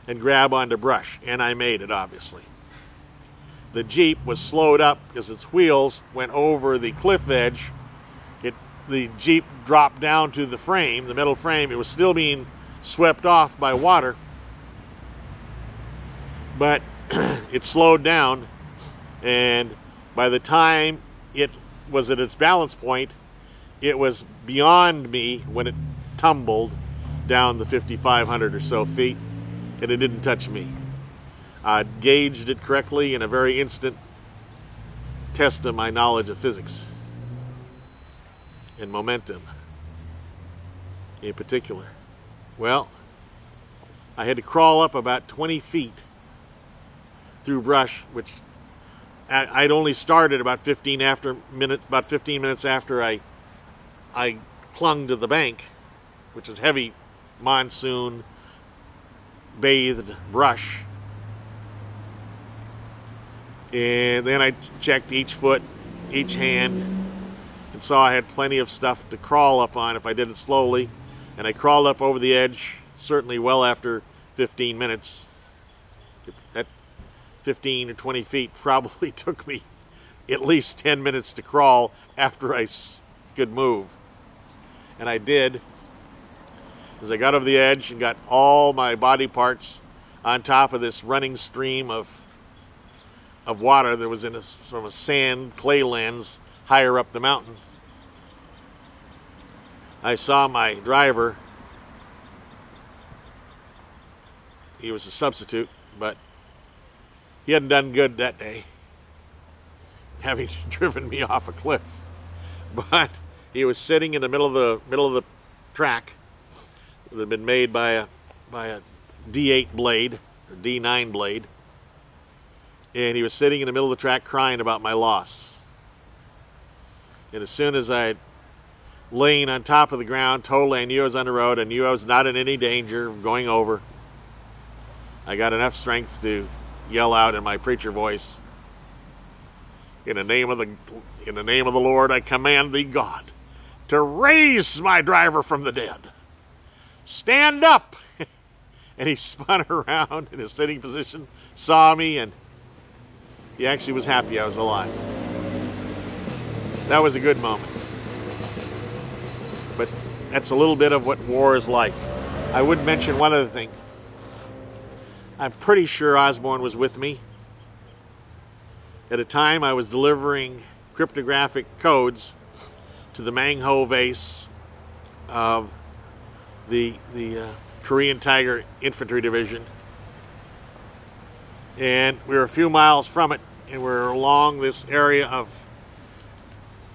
and grab onto brush, and I made it, obviously. The Jeep was slowed up because its wheels went over the cliff edge. The Jeep dropped down to the frame, the metal frame. It was still being swept off by water, but it slowed down, and by the time it was at its balance point, it was beyond me when it tumbled down the 5,500 or so feet, and it didn't touch me. I gauged it correctly in a very instant test of my knowledge of physics and momentum in particular. Well, I had to crawl up about 20 feet through brush, which I'd only started about 15 minutes after I clung to the bank, which was heavy monsoon bathed brush. And then I checked each foot, each hand, and saw I had plenty of stuff to crawl up on if I did it slowly. And I crawled up over the edge, certainly well after 15 minutes. That 15 or 20 feet probably took me at least 10 minutes to crawl after I could move. And I did. As I got over the edge and got all my body parts on top of this running stream of water that was from a sand clay lens higher up the mountain, I saw my driver. He was a substitute, but he hadn't done good that day, having driven me off a cliff. But he was sitting in the middle of the track that had been made by a D8 blade or D9 blade, and he was sitting in the middle of the track crying about my loss. And as soon as I laying on top of the ground, totally, I knew I was on the road. I knew I was not in any danger of going over. I got enough strength to yell out in my preacher voice, in the name of the Lord, I command thee, God, to raise my driver from the dead. Stand up. And he spun around in his sitting position, saw me, and he actually was happy I was alive. That was a good moment. But that's a little bit of what war is like. I would mention one other thing. I'm pretty sure Osborne was with me. At a time I was delivering cryptographic codes to the Mang Ho base of the Korean Tiger Infantry Division. And we were a few miles from it, and we're along this area of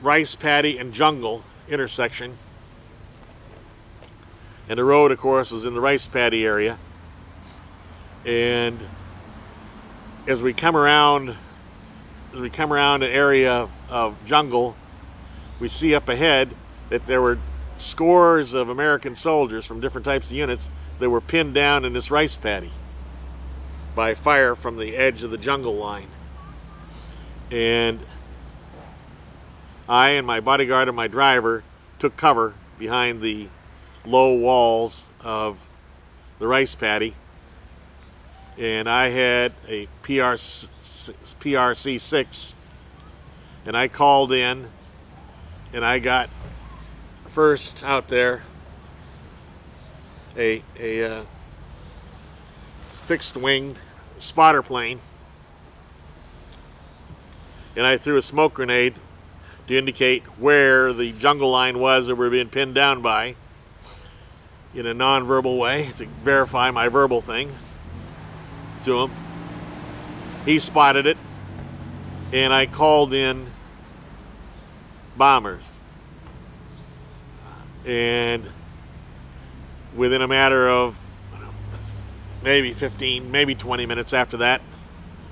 rice paddy and jungle intersection. And the road, of course, was in the rice paddy area. And as we come around an area of jungle, we see up ahead that there were scores of American soldiers from different types of units that were pinned down in this rice paddy by fire from the edge of the jungle line. And I and my bodyguard and my driver took cover behind the low walls of the rice paddy. And I had a PRC-6, and I called in, and I got first out there a fixed-winged spotter plane, and I threw a smoke grenade to indicate where the jungle line was that we were being pinned down by in a non-verbal way to verify my verbal thing to him. He spotted it, and I called in bombers. And within a matter of maybe 15, maybe 20 minutes after that,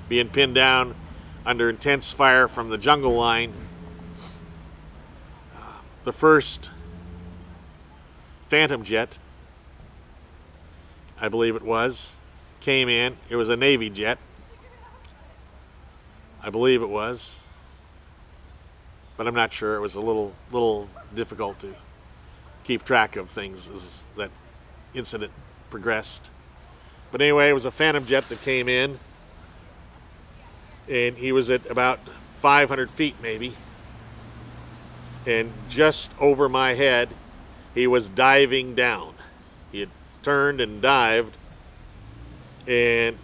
being pinned down under intense fire from the jungle line, the first Phantom jet, I believe it was, came in. It was a Navy jet, I believe it was, but I'm not sure. It was a little difficult to keep track of things as that incident progressed. But anyway, it was a Phantom jet that came in, and he was at about 500 feet maybe, and just over my head he was diving down. He had turned and dived, and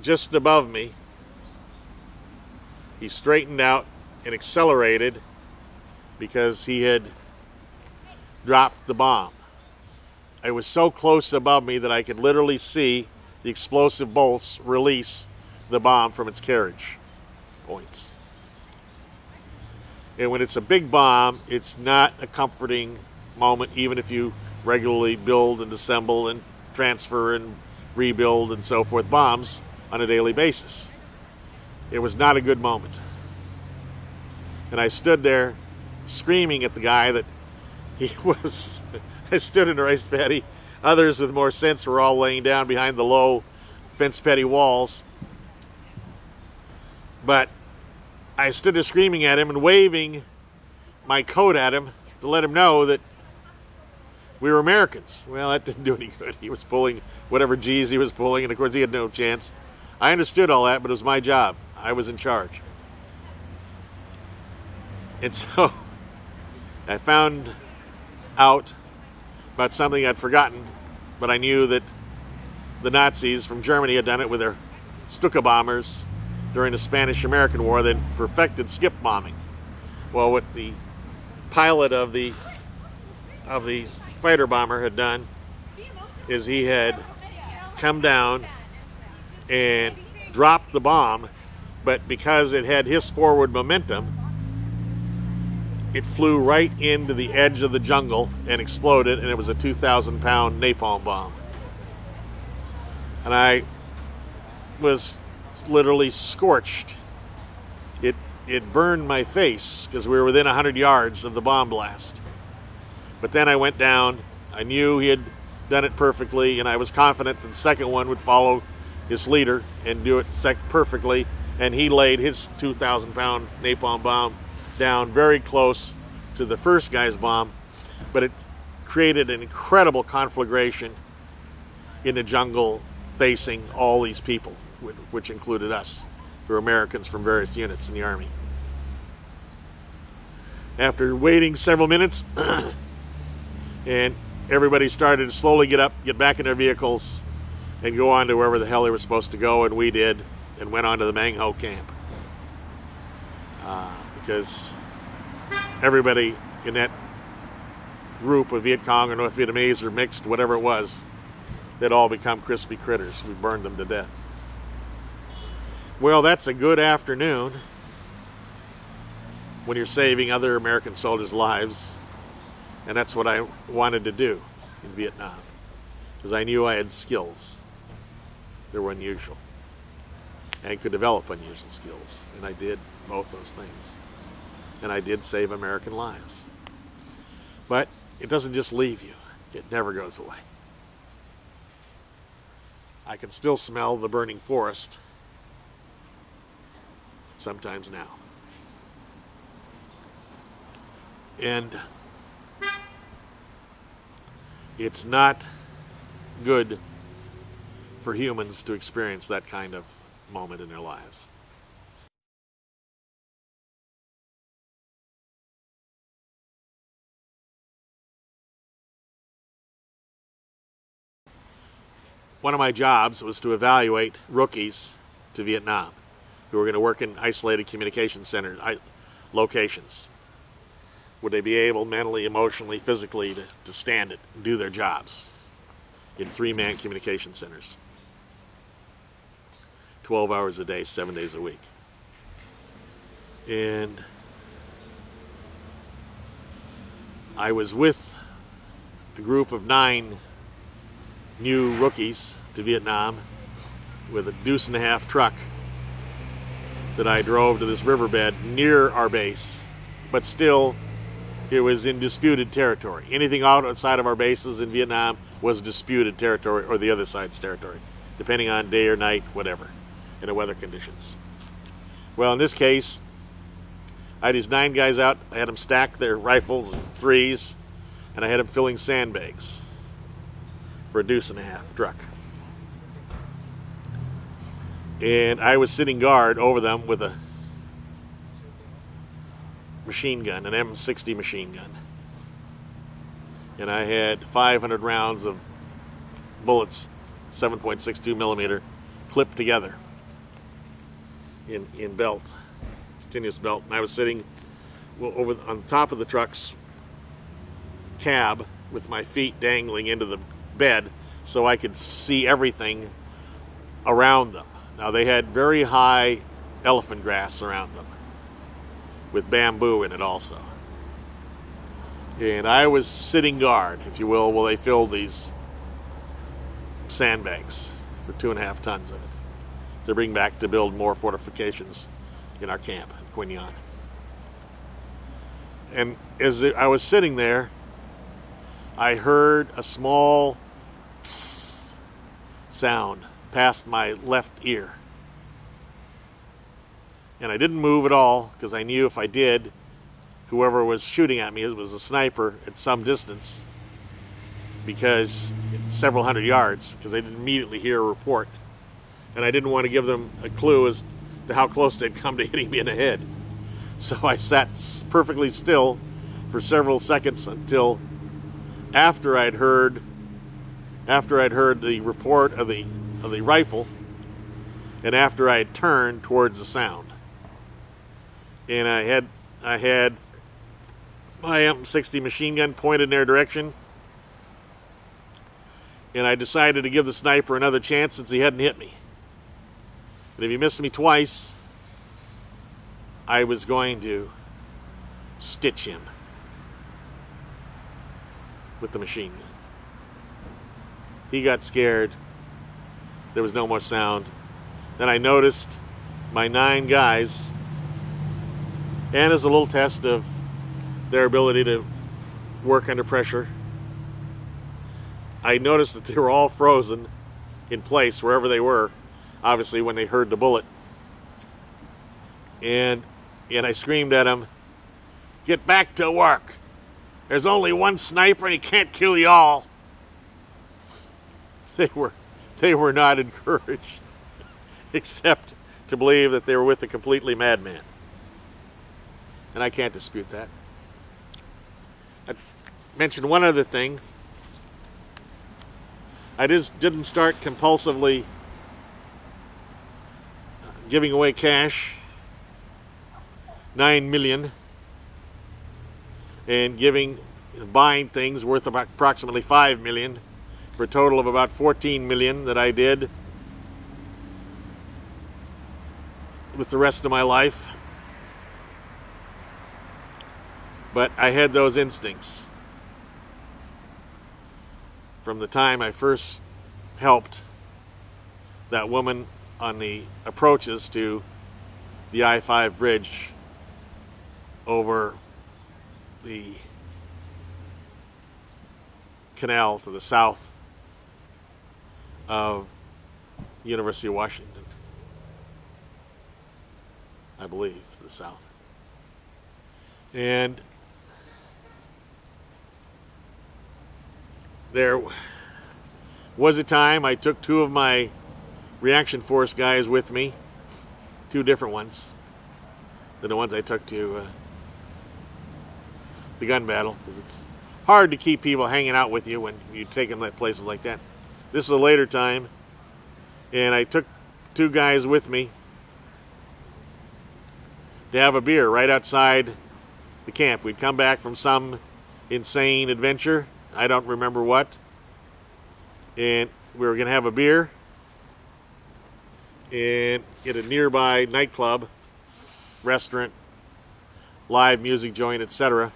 just above me he straightened out and accelerated because he had dropped the bomb. It was so close above me that I could literally see the explosive bolts release the bomb from its carriage points. And when it's a big bomb, it's not a comforting moment, even if you regularly build and assemble and transfer and rebuild and so forth bombs on a daily basis. It was not a good moment. And I stood there screaming at the guy that he was... I stood in a rice paddy. Others with more sense were all laying down behind the low fence paddy walls. But I stood there screaming at him and waving my coat at him to let him know that we were Americans. Well, that didn't do any good. He was pulling whatever G's he was pulling, and of course he had no chance. I understood all that, but it was my job. I was in charge. And so I found out about something I'd forgotten, but I knew that the Nazis from Germany had done it with their Stuka bombers during the Spanish-American War. They'd perfected skip bombing. Well, what the pilot of the fighter bomber had done is he had come down and dropped the bomb, but because it had his forward momentum, it flew right into the edge of the jungle and exploded, and it was a 2,000-pound napalm bomb. And I was literally scorched. It burned my face because we were within 100 yards of the bomb blast. But then I went down. I knew he had done it perfectly, and I was confident that the second one would follow his leader and do it perfectly. And he laid his 2,000-pound napalm bomb down very close to the first guy's bomb, but it created an incredible conflagration in the jungle facing all these people, which included us, who were Americans from various units in the Army. After waiting several minutes, and everybody started to slowly get up, get back in their vehicles, and go on to wherever the hell they were supposed to go, and we did, and went on to the Mang Ho camp. Because everybody in that group of Viet Cong or North Vietnamese or mixed, whatever it was, they'd all become crispy critters. We burned them to death. Well, that's a good afternoon when you're saving other American soldiers' lives, and that's what I wanted to do in Vietnam, because I knew I had skills that were unusual and could develop unusual skills, and I did both those things. And I did save American lives. But it doesn't just leave you. It never goes away. I can still smell the burning forest sometimes now. And it's not good for humans to experience that kind of moment in their lives. One of my jobs was to evaluate rookies to Vietnam who were going to work in isolated communication center locations. Would they be able mentally, emotionally, physically to stand it and do their jobs in 3-man communication centers? 12 hours a day, 7 days a week. And I was with a group of 9 new rookies to Vietnam with a deuce-and-a-half truck that I drove to this riverbed near our base, but still it was in disputed territory. Anything outside of our bases in Vietnam was disputed territory or the other side's territory, depending on day or night, whatever, and the weather conditions. Well, in this case, I had these 9 guys out. I had them stack their rifles and 3s and I had him filling sandbags for a deuce-and-a-half truck. And I was sitting guard over them with a machine gun, an M60 machine gun. And I had 500 rounds of bullets, 7.62 millimeter, clipped together in belt, continuous belt. And I was sitting over on top of the truck's cab with my feet dangling into the bed so I could see everything around them. Now they had very high elephant grass around them with bamboo in it also. And I was sitting guard, if you will, while they filled these sandbags for 2.5 tons of it to bring back to build more fortifications in our camp in Quin Yon. And as I was sitting there, I heard a small tss sound past my left ear. And I didn't move at all because I knew if I did, whoever was shooting at me, it was a sniper at some distance, because it's several hundred yards, because I didn't immediately hear a report. And I didn't want to give them a clue as to how close they'd come to hitting me in the head. So I sat perfectly still for several seconds until after I'd heard the report of the rifle, and after I had turned towards the sound. And I had my M60 machine gun pointed in their direction, and I decided to give the sniper another chance since he hadn't hit me. And if he missed me twice, I was going to stitch him with the machine gun. He got scared. There was no more sound. Then I noticed my 9 guys, and as a little test of their ability to work under pressure, I noticed that they were all frozen in place wherever they were, obviously when they heard the bullet. And I screamed at them, "Get back to work. There's only one sniper and he can't kill you all." They were not encouraged, except to believe that they were with a completely madman. And I can't dispute that. I mentioned one other thing. I just didn't start compulsively giving away cash, 9 million, and buying things worth about approximately 5 million, for a total of about 14 million that I did with the rest of my life. But I had those instincts from the time I first helped that woman on the approaches to the I-5 bridge over the canal to the south of University of Washington, I believe, to the south. And there was a time I took 2 of my reaction force guys with me, 2 different ones than the ones I took to the gun battle, because it's hard to keep people hanging out with you when you take them to places like that. This is a later time, and I took 2 guys with me to have a beer right outside the camp. We'd come back from some insane adventure, I don't remember what, and we were going to have a beer and at a nearby nightclub, restaurant, live music joint, etc.,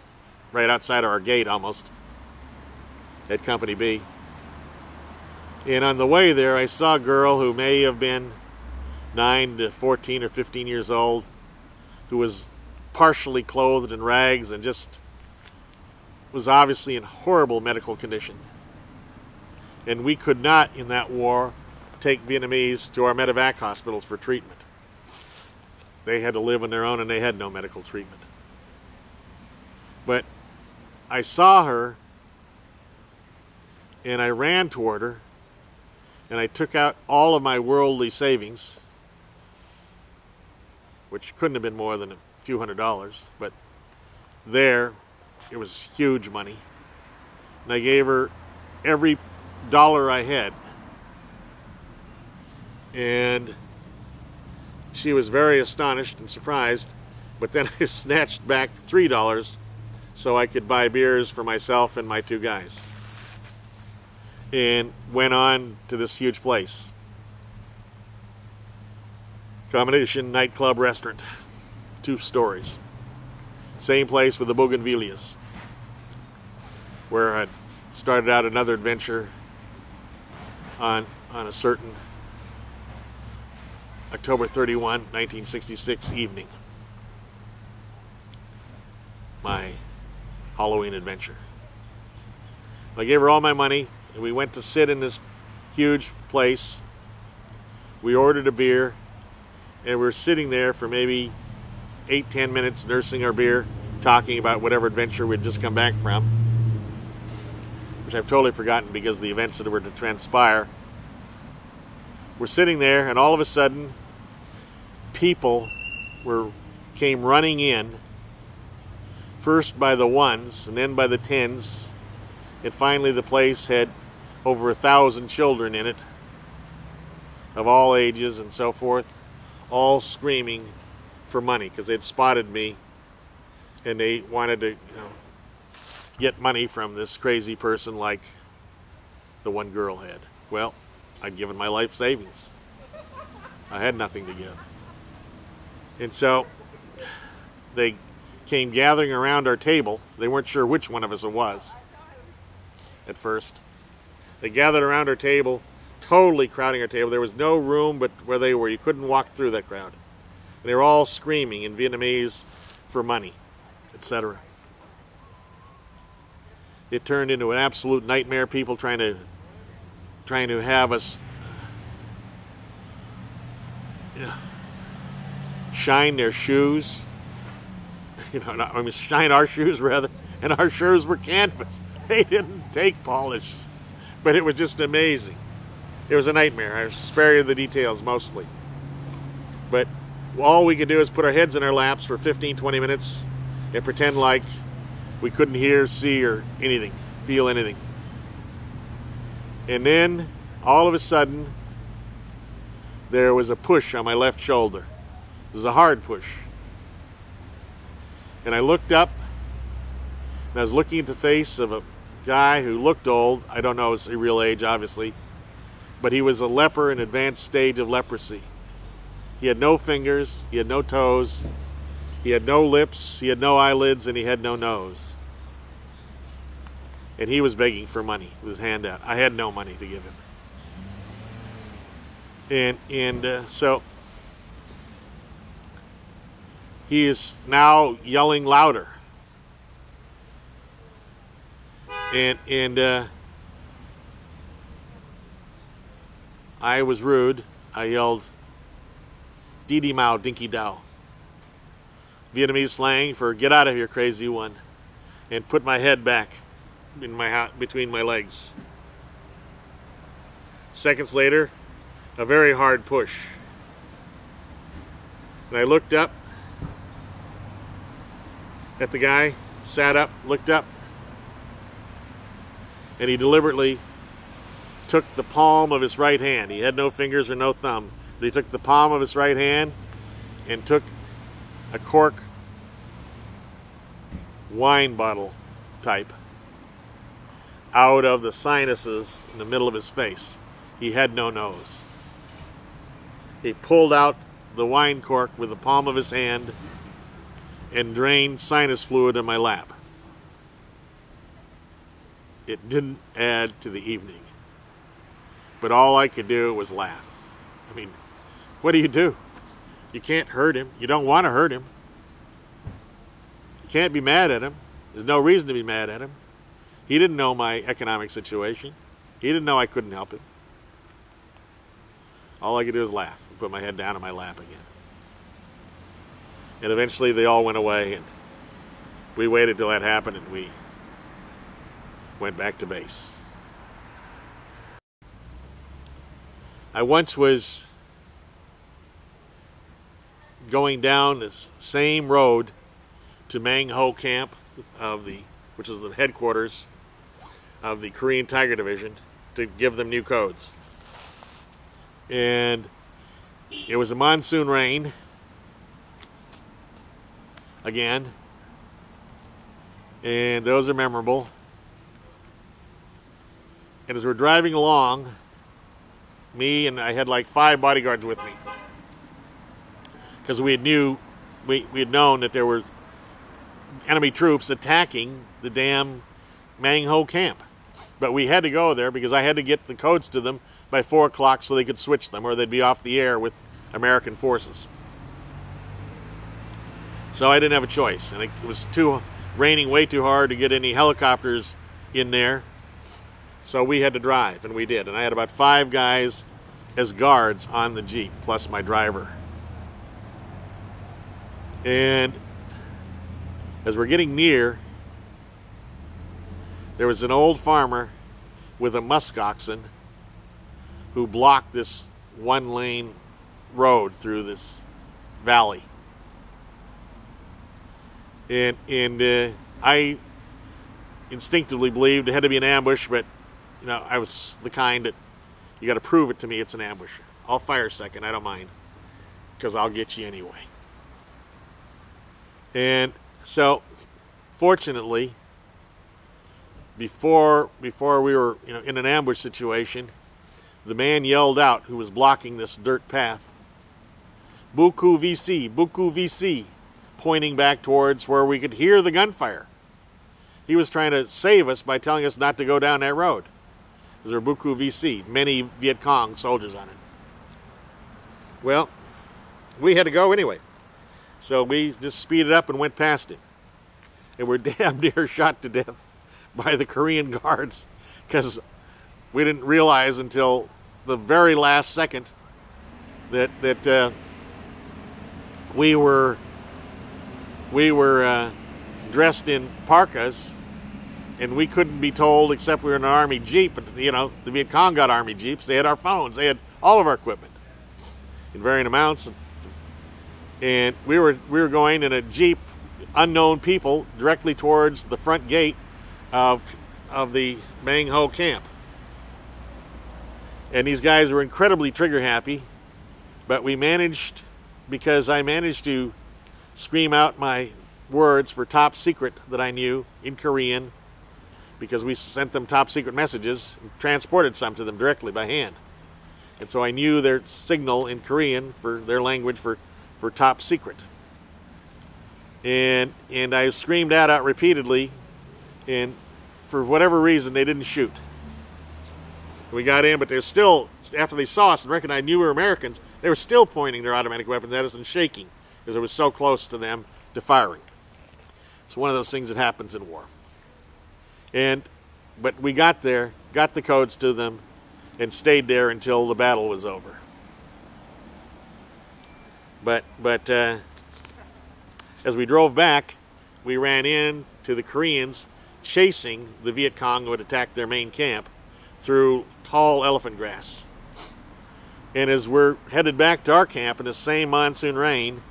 right outside of our gate almost, at Company B. And on the way there, I saw a girl who may have been 9 to 14 or 15 years old, who was partially clothed in rags and just was obviously in horrible medical condition. And we could not, in that war, take Vietnamese to our medevac hospitals for treatment. They had to live on their own, and they had no medical treatment. But I saw her And I ran toward her, and I took out all of my worldly savings, which couldn't have been more than a few $100s, but there, it was huge money. And I gave her every dollar I had. And she was very astonished and surprised, but then I snatched back $3 so I could buy beers for myself and my 2 guys. And went on to this huge place. Combination nightclub restaurant. 2 stories. Same place with the Bougainvilleas, where I started out another adventure on a certain October 31, 1966 evening. My Halloween adventure. I gave her all my money, and we went to sit in this huge place. We ordered a beer, and we were sitting there for maybe 8-10 minutes nursing our beer, talking about whatever adventure we'd just come back from, which I've totally forgotten because of the events that were to transpire. We're sitting there, and all of a sudden, people came running in, first by the 1s, and then by the 10s, and finally the place had over 1,000 children in it, of all ages and so forth, all screaming for money because they'd spotted me and they wanted to, get money from this crazy person like the one girl had. Well, I'd given my life savings. I had nothing to give. And so they came gathering around our table. They weren't sure which one of us it was at first. They gathered around our table, totally crowding our table. There was no room but where they were. You couldn't walk through that crowd. And they were all screaming in Vietnamese for money, etc. It turned into an absolute nightmare. People trying to have us shine their shoes. Shine our shoes rather. And our shoes were canvas. They didn't take polish. But it was just amazing. It was a nightmare. I spare you the details mostly. But all we could do is put our heads in our laps for 15-20 minutes and pretend like we couldn't hear, see, or anything, feel anything. And then, all of a sudden, there was a push on my left shoulder. It was a hard push. And I looked up, and I was looking at the face of a guy who looked old. I don't know his real age, obviously. But he was a leper in advanced stage of leprosy. He had no fingers, he had no toes, he had no lips, he had no eyelids, and he had no nose. And he was begging for money with his hand out. I had no money to give him. And so he is now yelling louder. And I was rude. I yelled, "Didi Mao, Dinky Dow." Vietnamese slang for "get out of here, crazy one," and put my head back in between my legs. Seconds later, a very hard push. And I looked up at the guy, sat up, looked up, and he deliberately took the palm of his right hand. He had no fingers or no thumb. But he took the palm of his right hand and took a cork wine bottle type out of the sinuses in the middle of his face. He had no nose. He pulled out the wine cork with the palm of his hand and drained sinus fluid in my lap. It didn't add to the evening. But all I could do was laugh. I mean, what do? You can't hurt him. You don't want to hurt him. You can't be mad at him. There's no reason to be mad at him. He didn't know my economic situation. He didn't know I couldn't help him. All I could do was laugh and put my head down in my lap again. And eventually they all went away, and we waited till that happened, and we went back to base. I once was going down this same road to Mang Ho Camp which is the headquarters of the Korean Tiger Division, to give them new codes. And it was a monsoon rain again, and those are memorable. And as we're driving along, me and I had like 5 bodyguards with me, because we had known that there were enemy troops attacking the damn Mang Ho camp. But we had to go there because I had to get the codes to them by 4 o'clock so they could switch them, or they'd be off the air with American forces. So I didn't have a choice, and it was raining way too hard to get any helicopters in there. So we had to drive, and we did. And I had about 5 guys as guards on the Jeep, plus my driver. And as we're getting near, there was an old farmer with a musk oxen who blocked this 1-lane road through this valley. And I instinctively believed it had to be an ambush, but you know, I was the kind that you got to prove it to me it's an ambush. I'll fire second, I don't mind, because I'll get you anyway. And so, fortunately, before we were in an ambush situation, the man yelled out, who was blocking this dirt path, "Buku VC, Buku VC," pointing back towards where we could hear the gunfire. He was trying to save us by telling us not to go down that road. There were Buku VC, many Viet Cong soldiers on it. Well, we had to go anyway. So we just speeded up and went past him. And we're damn near shot to death by the Korean guards, because we didn't realize until the very last second that we were dressed in parkas, and we couldn't be told, except we were in an army jeep. But the Viet Cong got army jeeps. They had our phones. They had all of our equipment in varying amounts. And we were going in a jeep, unknown people, directly towards the front gate of the Mang Ho camp. And these guys were incredibly trigger happy, but we managed, because I managed to scream out my words for top secret that I knew in Korean, because we sent them top secret messages and transported some to them directly by hand. And so I knew their signal in Korean, for their language, for top secret. And I screamed that out repeatedly, and for whatever reason they didn't shoot. We got in, but they're still, after they saw us and recognized we were Americans, they were still pointing their automatic weapons at us and shaking, because it was so close to them to firing. It's one of those things that happens in war. But we got there, got the codes to them, and stayed there until the battle was over. But as we drove back, we ran into the Koreans chasing the Viet Cong who had attacked their main camp through tall elephant grass. And as we're headed back to our camp in the same monsoon rain,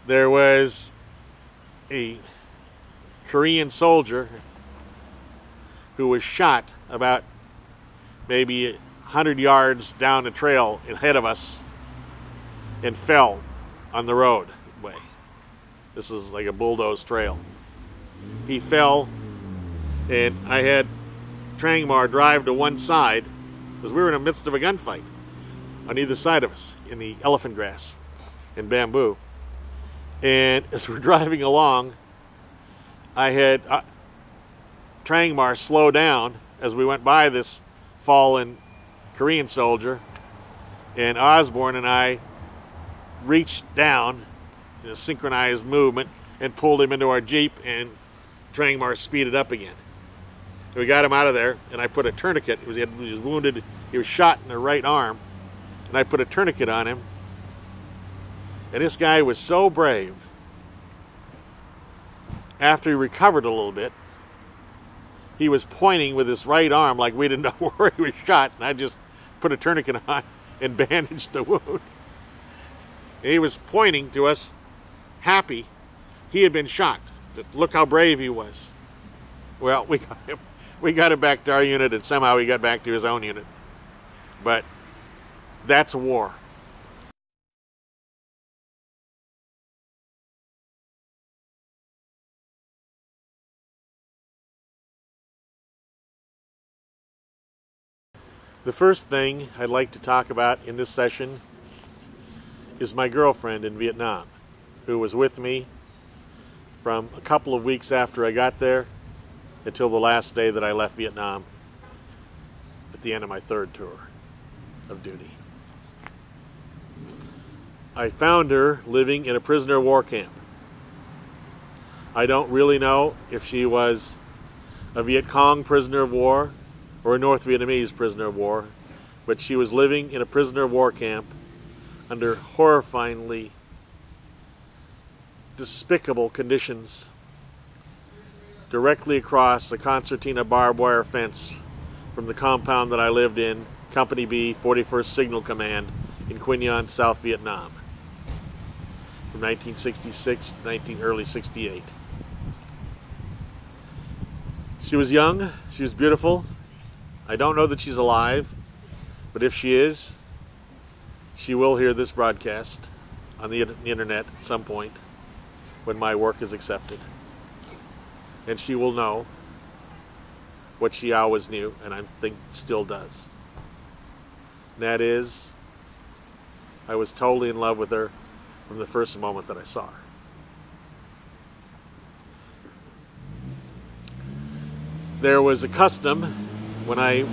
there was a Korean soldier who was shot about maybe 100 yards down the trail ahead of us and fell on the roadway. This is like a bulldozed trail. He fell, and I had Trang Mar drive to one side, because we were in the midst of a gunfight on either side of us in the elephant grass and bamboo. And as we're driving along, I had Trang Mar slow down as we went by this fallen Korean soldier, and Osborne and I reached down in a synchronized movement and pulled him into our Jeep, and Trang Mar speeded up again. And we got him out of there, and I put a tourniquet. He was wounded. He was shot in the right arm, and I put a tourniquet on him. And this guy was so brave. After he recovered a little bit, he was pointing with his right arm like we didn't know where he was shot, and I just put a tourniquet on and bandaged the wound. And he was pointing to us, happy he had been shot. Look how brave he was. Well, we got him back to our unit, and somehow he got back to his own unit. But that's war. The first thing I'd like to talk about in this session is my girlfriend in Vietnam, who was with me from a couple of weeks after I got there until the last day that I left Vietnam at the end of my third tour of duty. I found her living in a prisoner of war camp. I don't really know if she was a Viet Cong prisoner of war or a North Vietnamese prisoner of war, but she was living in a prisoner of war camp under horrifyingly despicable conditions directly across the concertina barbed wire fence from the compound that I lived in, Company B, 41st Signal Command in Quy Nhon, South Vietnam, from 1966 to early 68. She was young, she was beautiful. I don't know that she's alive, but if she is, she will hear this broadcast on the internet at some point when my work is accepted. And she will know what she always knew, and I think still does. And that is, I was totally in love with her from the first moment that I saw her. There was a custom when I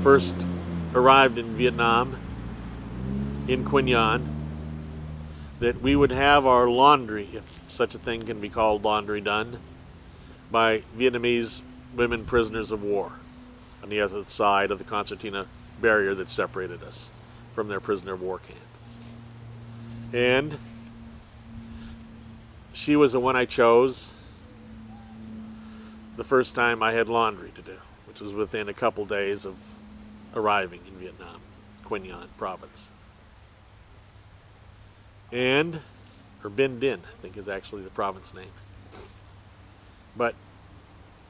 first arrived in Vietnam, in Quy Nhon, that we would have our laundry, if such a thing can be called laundry, done by Vietnamese women prisoners of war on the other side of the concertina barrier that separated us from their prisoner of war camp. And she was the one I chose the first time I had laundry to do, which was within a couple days of arriving in Vietnam, Quy Nhon province. And, or Binh Dinh, I think is actually the province name. But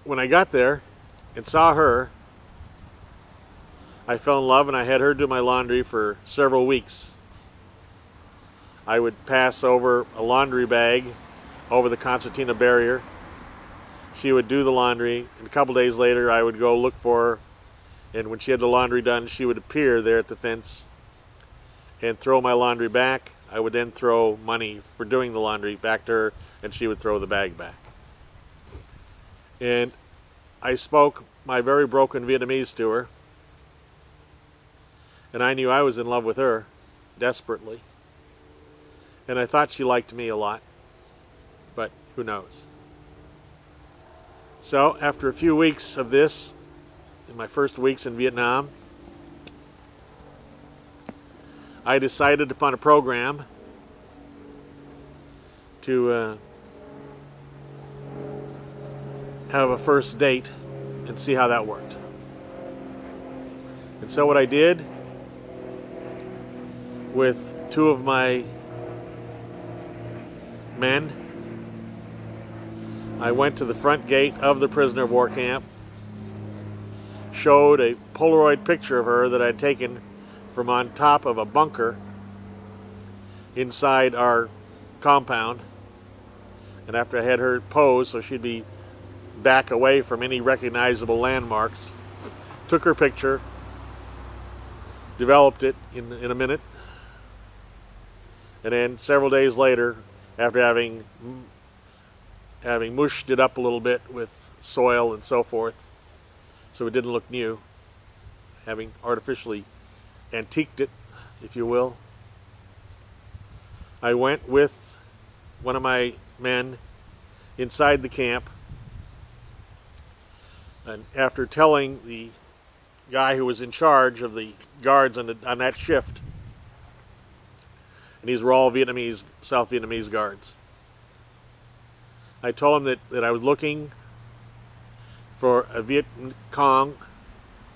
when I got there and saw her, I fell in love, and I had her do my laundry for several weeks. I would pass over a laundry bag over the concertina barrier. She would do the laundry, and a couple days later I would go look for her, and when she had the laundry done, she would appear there at the fence and throw my laundry back. I would then throw money for doing the laundry back to her, and she would throw the bag back. And I spoke my very broken Vietnamese to her, and I knew I was in love with her desperately. And I thought she liked me a lot, but who knows. So after a few weeks of this, in my first weeks in Vietnam, I decided upon a program to have a first date and see how that worked. And so what I did with two of my men, I went to the front gate of the prisoner of war camp, showed a Polaroid picture of her that I'd taken from on top of a bunker inside our compound, and after I had her pose so she'd be back away from any recognizable landmarks, took her picture, developed it in a minute, and then several days later, after having mushed it up a little bit with soil and so forth so it didn't look new, having artificially antiqued it, if you will, I went with one of my men inside the camp, and after telling the guy who was in charge of the guards on that shift, and these were all Vietnamese, South Vietnamese guards, I told him that I was looking for a Viet Cong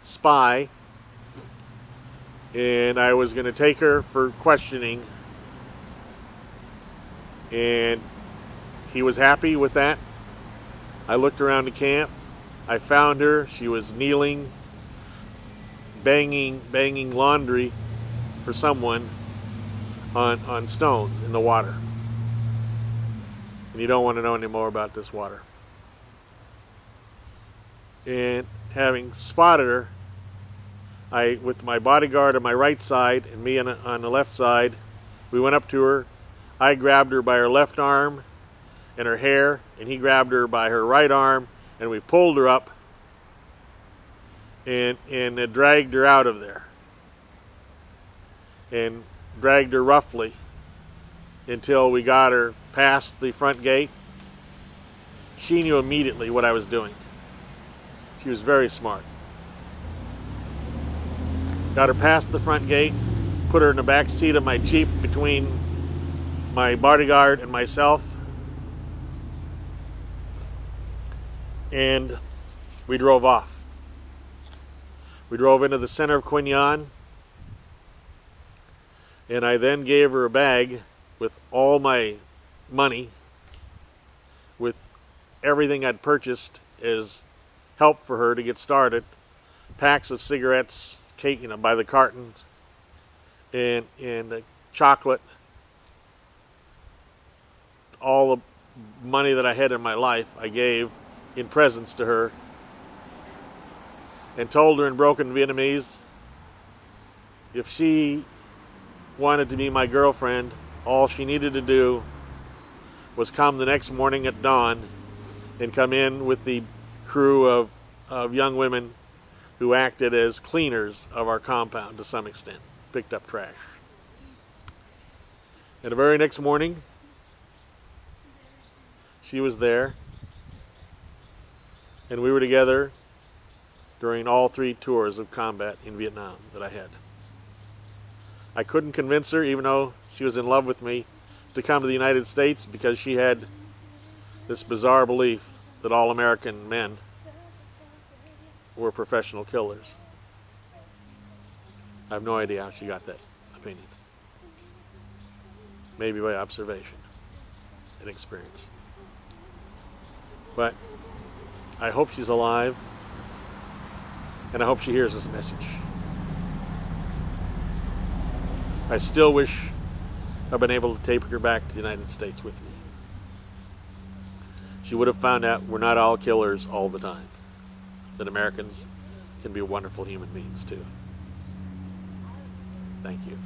spy, and I was going to take her for questioning, and he was happy with that. I looked around the camp. I found her. She was kneeling, banging laundry for someone on stones in the water. And you don't want to know any more about this water. And having spotted her, I, with my bodyguard on my right side and me on the left side, we went up to her. I grabbed her by her left arm and her hair, and he grabbed her by her right arm, and we pulled her up and dragged her out of there. And dragged her roughly until we got her past the front gate. She knew immediately what I was doing. She was very smart. Got her past the front gate, put her in the back seat of my Jeep between my bodyguard and myself, and we drove off. We drove into the center of Quy Nhon, and I then gave her a bag with all my money, with everything I'd purchased as help for her to get started, packs of cigarettes, cake, by the cartons, and chocolate, all the money that I had in my life I gave in presents to her, and told her in broken Vietnamese if she wanted to be my girlfriend, all she needed to do was come the next morning at dawn and come in with the crew of young women who acted as cleaners of our compound to some extent, picked up trash. And the very next morning, she was there, and we were together during all 3 tours of combat in Vietnam that I had. I couldn't convince her, even though she was in love with me, to come to the United States, because she had this bizarre belief that all American men were professional killers. I have no idea how she got that opinion. Maybe by observation and experience. But I hope she's alive, and I hope she hears this message. I still wish I'd been able to take her back to the United States with me. She would have found out we're not all killers all the time, that Americans can be wonderful human beings too. Thank you.